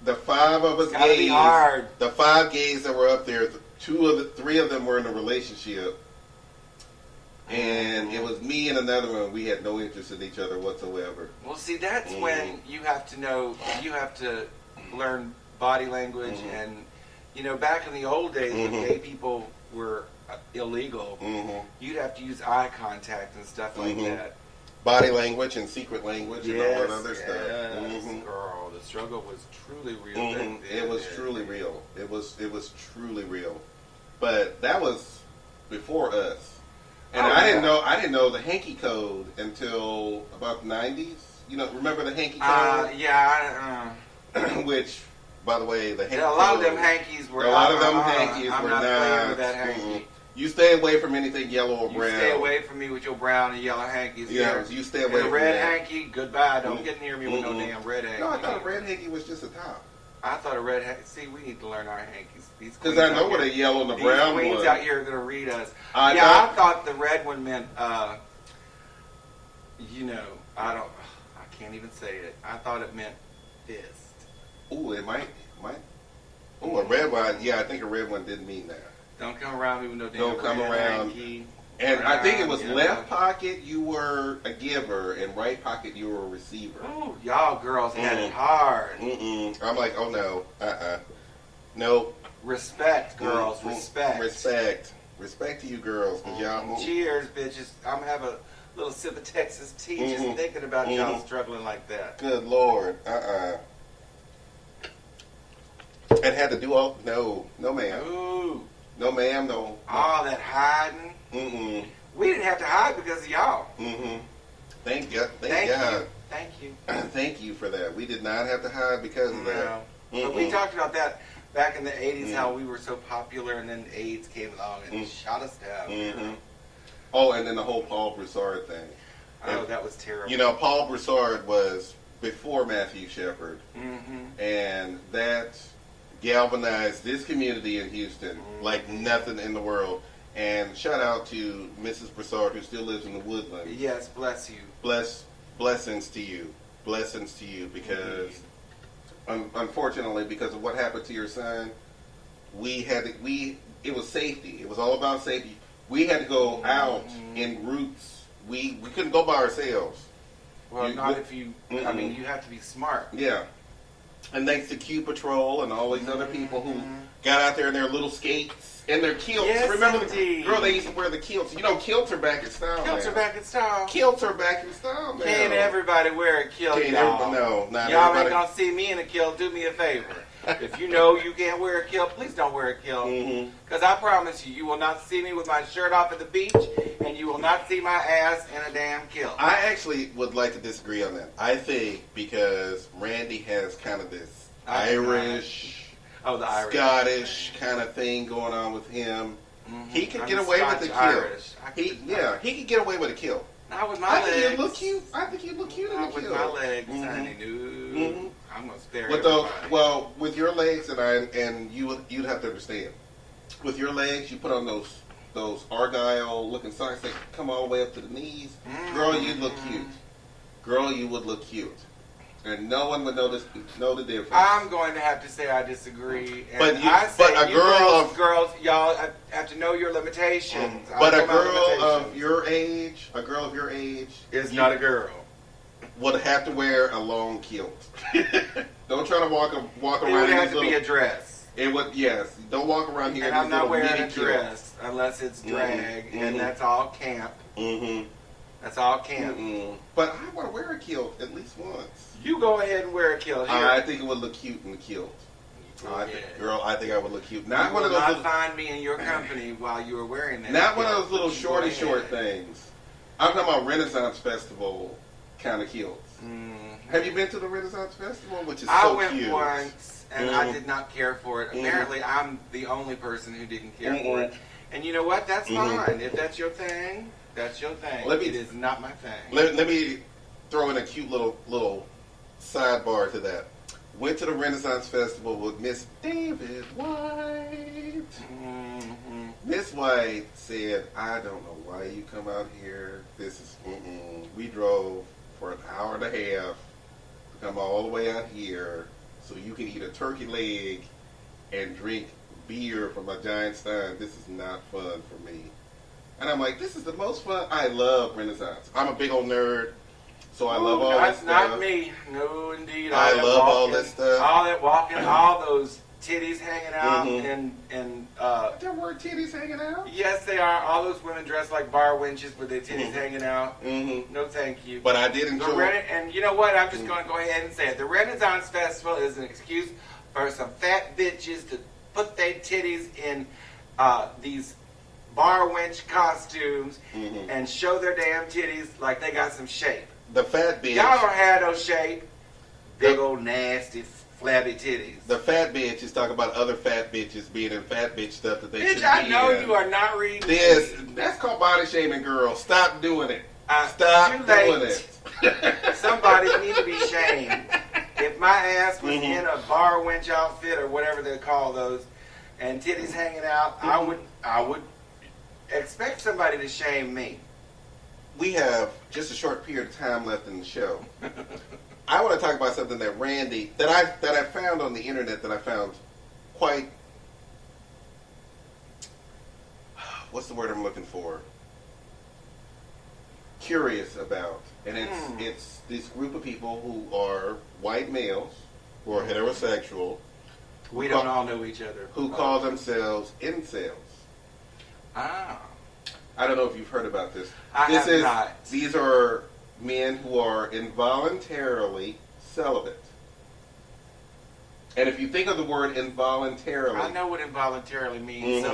The 5 of us Gotta be gays, hard. the 5 gays that were up there, 3 of them were in a relationship. And it was me and another one. We had no interest in each other whatsoever. Well, see, that's when you have to know, you have to learn body language. And, you know, back in the old days when gay people were illegal, you'd have to use eye contact and stuff like that. Body language and secret language and all that other stuff. Girl, the struggle was truly real. It was truly real. It was truly real. But that was before us. And I didn't know the hanky code until about the 90s. You know, remember the hanky code? Which, by the way, the hanky code. A lot of them hankies were. A lot of them hankies I'm were not not. playing with that hanky. You stay away from anything yellow or brown. You stay away from me with your brown and yellow hankies. Yeah, you stay away from from red that. hanky. Goodbye. Don't get near me with no damn red hanky. No, I thought a red hanky was just a top. I thought a red hanky. See, we need to learn our hankies. Because I know what a yellow and a brown was. These queens out here are going to read us. I thought the red one meant, you know, I can't even say it. I thought it meant fist. Ooh, it might. Oh, a red one. Yeah, I think a red one didn't mean that. Don't come around me with no damn Don't come around. hanky. And I think it was left pocket you were a giver, and right pocket you were a receiver. Ooh, y'all girls had it hard. I'm like, oh no, no. Respect, girls, respect. Respect to you girls, cause y'all. Cheers, bitches. I'm gonna have a little sip of Texas tea just thinking about y'all struggling like that. Good Lord, And had to do all no, ma'am. Ooh. No, ma'am, no. All that hiding. We didn't have to hide because of y'all. Thank God. Thank God. Thank you. Thank you for that. We did not have to hide because of that. But we talked about that back in the 80s, how we were so popular, and then AIDS came along and shot us down. Oh, and then the whole Paul Broussard thing. Oh, that was terrible. You know, Paul Broussard was before Matthew Shepard. And that galvanized this community in Houston like nothing in the world. And shout out to Mrs. Broussard, who still lives in the Woodlands. Yes, bless you. Blessings to you. Blessings to you, because unfortunately, because of what happened to your son, it was safety. It was all about safety. We had to go out in groups. We couldn't go by ourselves. Well, not if you. I mean, you have to be smart. Yeah. And thanks to Q Patrol and all these other people who got out there in their little skates and their kilts. Yes, remember, indeed. girl, they used to wear the kilts. You know, kilts are back in style. Kilts now. are back in style. Kilts are back in style now. Can't everybody wear a kilt, y'all? No, not y'all everybody. ain't gonna see me in a kilt. Do me a favor. If you know you can't wear a kilt, please don't wear a kilt. Because I promise you, you will not see me with my shirt off at the beach, and you will not see my ass in a damn kilt. I actually would like to disagree on that. I think because Randy has kind of this Irish, Scottish kind of thing going on with him, he could get away with the kilt. He could get away with a kilt. Not with my legs. I think you look cute. I think you look cute in the Not with kilt. my legs, honey. No. I'm gonna spare with everybody. Well, with your legs, and you'd have to understand. With your legs, you put on those Argyle looking socks that come all the way up to the knees. Girl, you'd look cute. Girl, you would look cute. and no one would know the difference. I'm going to have to say I disagree. And But I say a you girl girls, y'all have to know your limitations. But I a know my girl of limitations. your age, Is not a girl. would have to wear a long kilt. Don't try to walk It around would in have these to little. be a dress. It would, yes. Don't walk around here And in I'm these not little wearing mini a dress unless it's drag, and that's all camp. Mm-hmm. That's all camp. Mm-mm. But I want to wear a kilt at least once. You go ahead and wear a kilt. Here. I think it would look cute in the kilt. I think I would look cute. Not you one of will those. not find me in your company while you were wearing that. Not one of kilt. those little You short go ahead. things. I'm talking about Renaissance Festival kind of kilts. Have you been to the Renaissance Festival, which is I so went cute? once, and I did not care for it. Apparently, I'm the only person who didn't care for it. And you know what? That's fine. If that's your thing, that's your thing. It is not my thing. Let me throw in a cute little sidebar to that. Went to the Renaissance Festival with Miss David White. Miss White said, "I don't know why you come out here. This is we drove for an hour and a half to come all the way out here so you can eat a turkey leg and drink beer from a giant stein. This is not fun for me." And I'm like, this is the most fun. I love Renaissance. I'm a big old nerd, so I love all this stuff. Not me. No, indeed. I love all this stuff. All that walking, all those titties hanging out, and There were titties hanging out. yes, they are. All those women dressed like bar wenches with their titties hanging out. No, thank you. But I did enjoy it. And you know what? I'm just going to go ahead and say it. The Renaissance Festival is an excuse for some fat bitches to put their titties in these bar wench costumes and show their damn titties like they got some shape. The fat bitch. Y'all don't have no shape. Big old nasty flabby titties. The fat bitch is talking about other fat bitches being in fat bitch stuff that they Bitch, shouldn't I be know in. you are not reading That's called body shaming, girl. Stop doing it. Too Stop late. doing it. Somebody need to be shamed. If my ass was in a bar wench outfit or whatever they call those, and titties hanging out, I would expect somebody to shame me. We have just a short period of time left in the show. I want to talk about something that Randy that I found on the internet that I found quite what's the word I'm looking for? Curious about. And it's this group of people who are white males, who are heterosexual. We don't all know each other. Who call themselves incels. Ah. I don't know if you've heard about this. I have not. These are men who are involuntarily celibate. And if you think of the word involuntarily... I know what involuntarily means,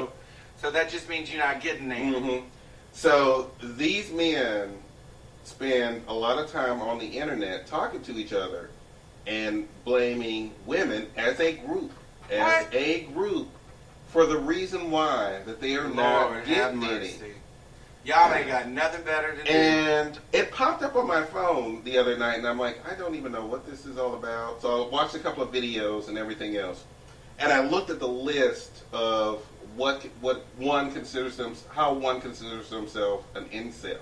so that just means you're not getting there. So these men spend a lot of time on the internet talking to each other and blaming women as a group. For the reason why that they are not getting any. Y'all ain't got nothing better to do. And it popped up on my phone the other night, and I'm like, I don't even know what this is all about. So I watched a couple of videos and everything else, and I looked at the list of what one considers how one considers themselves an incel,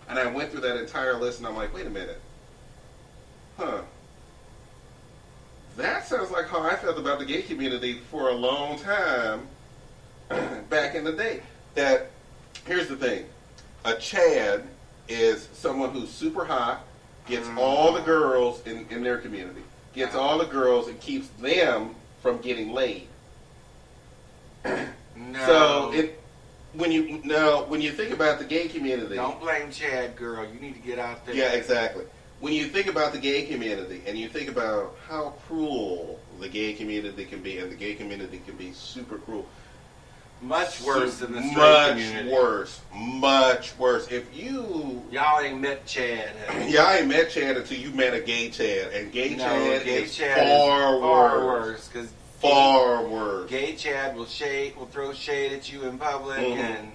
and I went through that entire list, and I'm like, wait a minute, that sounds like how I felt about the gay community for a long time back in the day. That here's the thing. A Chad is someone who's super hot, gets all the girls in their community, gets all the girls and keeps them from getting laid. No. So when you think about the gay community, Don't blame Chad, girl. You need to get out there. yeah, exactly. When you think about the gay community and you think about how cruel the gay community can be, and the gay community can be super cruel. Much worse than the straight community. Much worse. If you... Y'all ain't met Chad, have you? Y'all ain't met Chad until you met a gay Chad. And gay Chad is far worse. Because far worse. Gay Chad will throw shade at you in public, and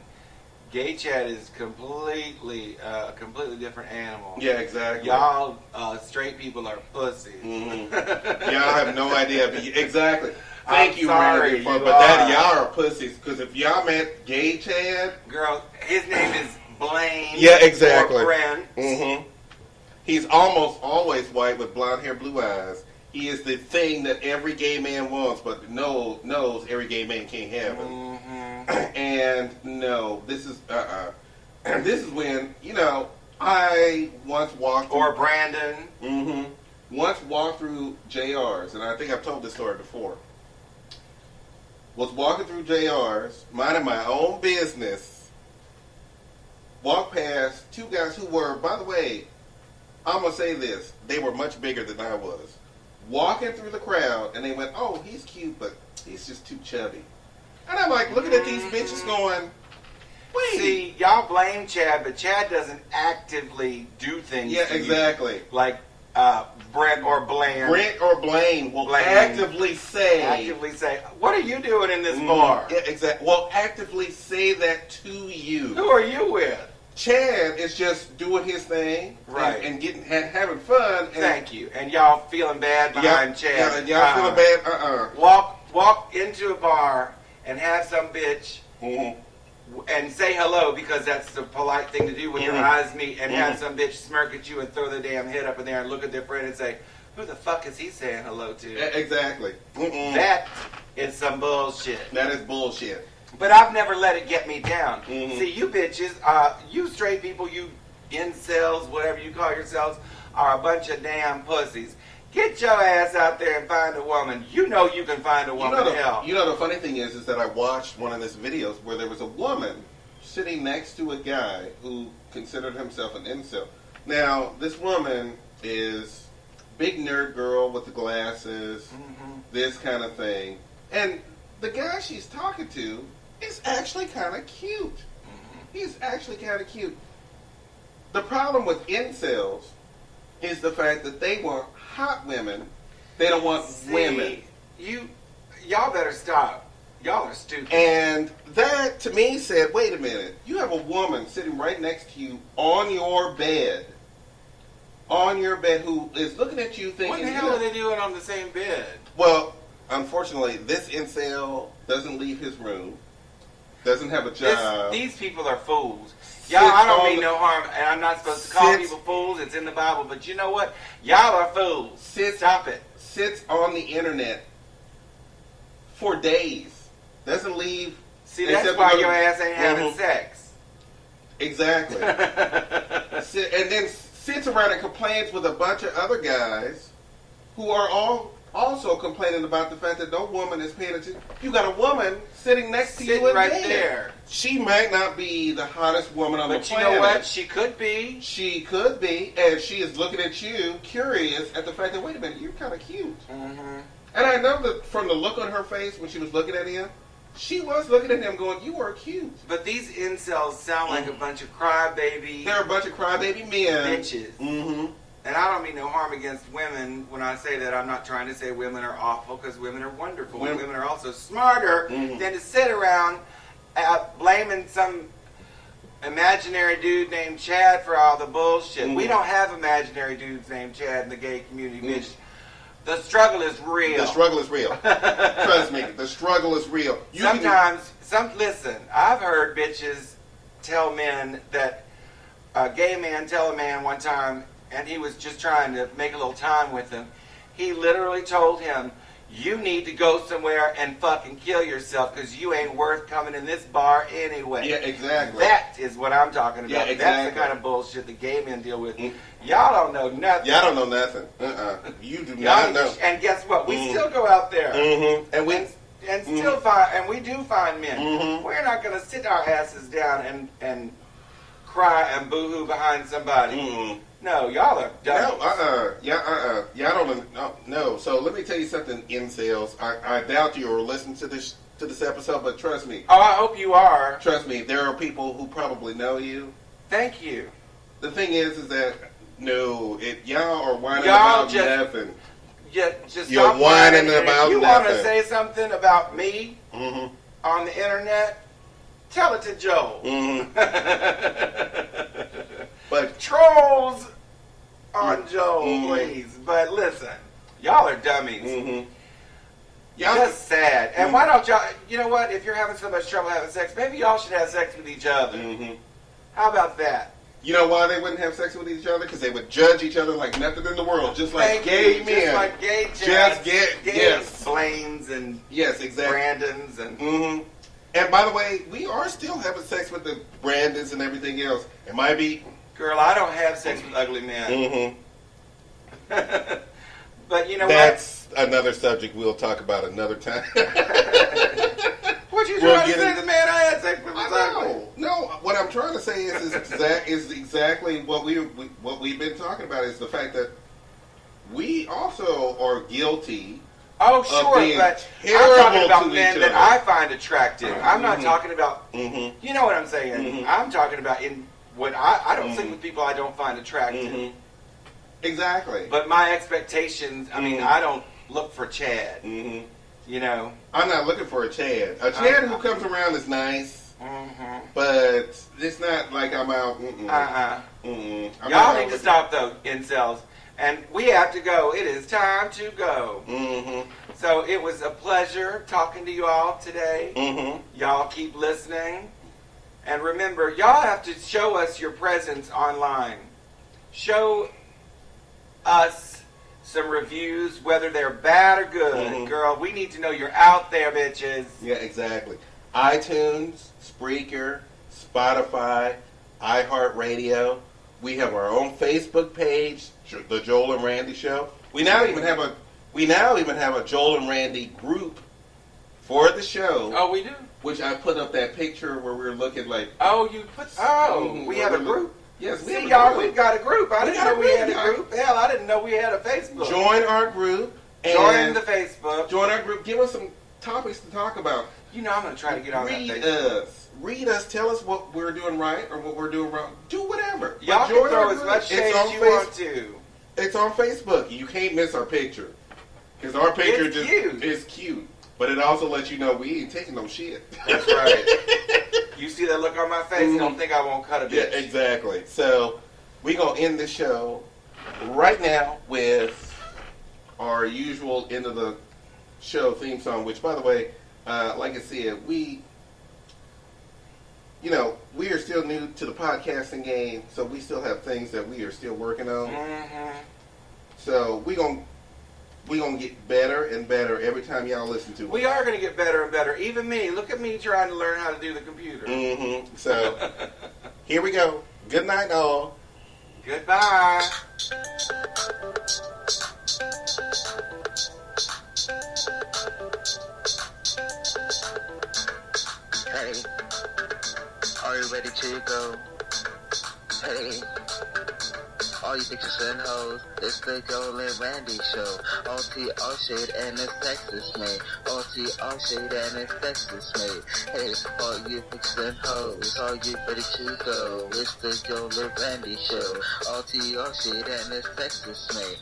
gay Chad is completely a completely different animal. Yeah, exactly. Y'all straight people are pussies. Y'all have no idea. Exactly. Thank you, sorry, Randy. But that y'all are pussies. Because if y'all met gay Chad... Girl, his name is Blaine. Yeah, exactly. Or Brent. He's almost always white with blonde hair, blue eyes. He is the thing that every gay man wants, but knows every gay man can't have it. Mm-hmm. And no, this is This is when, I once walked through, or Brandon. Mm-hmm. Once walked through JR's, and I think I've told this story before. Was walking through JR's, minding my own business. Walked past two guys who were, by the way, I'm going to say this, they were much bigger than I was. Walking through the crowd, and they went, oh, he's cute, but he's just too chubby. And I'm like, looking at these bitches going, wait. See, y'all blame Chad, but Chad doesn't actively do things. Yeah, to exactly. You. Like Brent or Blaine. Brent or Blaine will actively say, what are you doing in this bar? Yeah, exactly. Will actively say that to you. Who are you with? Chad is just doing his thing, right, and having fun. And thank you. And y'all feeling bad behind Chad. Yeah, and y'all feeling bad. Walk into a bar and have some bitch and say hello, because that's the polite thing to do when your eyes meet, and have some bitch smirk at you and throw their damn head up in there and look at their friend and say, who the fuck is he saying hello to? Exactly. That is some bullshit. That is bullshit. But I've never let it get me down. See, you bitches, you straight people, you incels, whatever you call yourselves, are a bunch of damn pussies. Get your ass out there and find a woman. You know you can find a woman. The funny thing is that I watched one of these videos where there was a woman sitting next to a guy who considered himself an incel. Now, this woman is big nerd girl with the glasses, this kind of thing. And the guy she's talking to is actually kind of cute. He's actually kind of cute. The problem with incels is the fact that they want hot women. They don't want women. Y'all better stop. Y'all are stupid. And that, to me, said, wait a minute. You have a woman sitting right next to you on your bed. On your bed, who is looking at you thinking... What the hell are they doing on the same bed? Well, unfortunately, this incel doesn't leave his room. Doesn't have a job. These people are fools. Y'all, I don't mean no harm, and I'm not supposed to call people fools. It's in the Bible. But you know what? Y'all are fools. Stop it. Sits on the internet for days. Doesn't leave. See, that's why your ass ain't having sex. Exactly. And then sits around and complains with a bunch of other guys who are all also complaining about the fact that no woman is paying attention. You got a woman sitting next to you in right bed. there. She might not be the hottest woman on the planet. But you know what? She could be. She could be, and she is looking at you, curious at the fact that, wait a minute, you're kind of cute. And I know that from the look on her face when she was looking at him, she was looking at him going, you are cute. But these incels sound like a bunch of crybaby... They're a bunch of crybaby men. Bitches. And I don't mean no harm against women. When I say that, I'm not trying to say women are awful, because women are wonderful. Women are also smarter than to sit around blaming some imaginary dude named Chad for all the bullshit. We don't have imaginary dudes named Chad in the gay community, bitch. The struggle is real. The struggle is real. Trust me, the struggle is real. Listen, I've heard bitches tell men that a gay man tell a man one time, and he was just trying to make a little time with him. He literally told him, you need to go somewhere and fucking kill yourself, because you ain't worth coming in this bar anyway. Yeah, exactly. That is what I'm talking about. Yeah, exactly. That's the kind of bullshit the gay men deal with. Y'all don't know nothing. Y'all don't know nothing. You do not know. And guess what? We still go out there. And still find, and we do find men. We're not going to sit our asses down and cry and boo-hoo behind somebody. No, y'all are dumb. Y'all don't know. So let me tell you something, incels. I doubt you are listening to this episode, but trust me. Oh, I hope you are. Trust me, there are people who probably know you. Thank you. The thing is that y'all are whining about nothing. You're whining about nothing. If you want to say something about me on the internet, tell it to Joe. But trolls on Joe, please. But listen, y'all are dummies. Just sad. And why don't y'all, you know what, if you're having so much trouble having sex, maybe y'all should have sex with each other. How about that? You know why they wouldn't have sex with each other? Because they would judge each other like nothing in the world, just like gay men. Just like gay yes. Blaines and yes, exactly. Brandons and. Mm-hmm. And by the way, we are still having sex with the Brandons and everything else. It might be. Girl, I don't have sex with ugly men. Mm-hmm. But you know That's another subject we'll talk about another time. What you trying to say? The man I had sex with was ugly. No, what I'm trying to say is exactly what we've been talking about is the fact that we also are guilty. Oh, sure, but I'm talking about men that I find attractive. I'm not talking about. You know what I'm saying? I'm talking about in what I don't sleep with people I don't find attractive. Exactly. But my expectations. I mean, I don't look for Chad. You know, I'm not looking for a Chad. A Chad who comes around is nice, but it's not like I'm out. Y'all need to stop though, incels. And we have to go. It is time to go. So it was a pleasure talking to you all today. Y'all keep listening. And remember, y'all have to show us your presence online. Show us some reviews, whether they're bad or good. Girl, we need to know you're out there, bitches. Yeah, exactly. iTunes, Spreaker, Spotify, iHeartRadio. We have our own Facebook page, The Joel and Randy Show. We now even have a Joel and Randy group for the show. Oh, we do? Which I put up that picture where we're looking like... Oh, you put... Oh, we have a group? Yes, we have a y'all, group. We've got a group. I didn't know we had a group. Hell, I didn't know we had a Facebook. Join our group. Join the Facebook. Join our group. Give us some topics to talk about. You know I'm going to try to get on that Facebook. Read us. Tell us what we're doing right or what we're doing wrong. Do whatever. Y'all can throw as much shade as you want to. It's on Facebook. You can't miss our picture. Because our picture is cute. But it also lets you know we ain't taking no shit. That's right. You see that look on my face, you don't think I won't cut a bitch. Yeah, exactly. So, we're going to end the show right now with our usual end of the show theme song, which, by the way, like I said, we are still new to the podcasting game, so we still have things that we are still working on. So, we're going to get better and better every time y'all listen to it. We are going to get better and better. Even me. Look at me trying to learn how to do the computer. So, here we go. Good night, all. Goodbye. Hey, are you ready to go? Hey, all you bitches and hoes, it's the Joel and Randy Show. OTR shit and it's Texas made. OTR shit and it's Texas made. Hey, all you bitches and hoes, are you ready to go? It's the Joel and Randy Show. OTR shit and it's Texas made.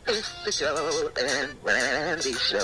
It's the Joel and Randy Show.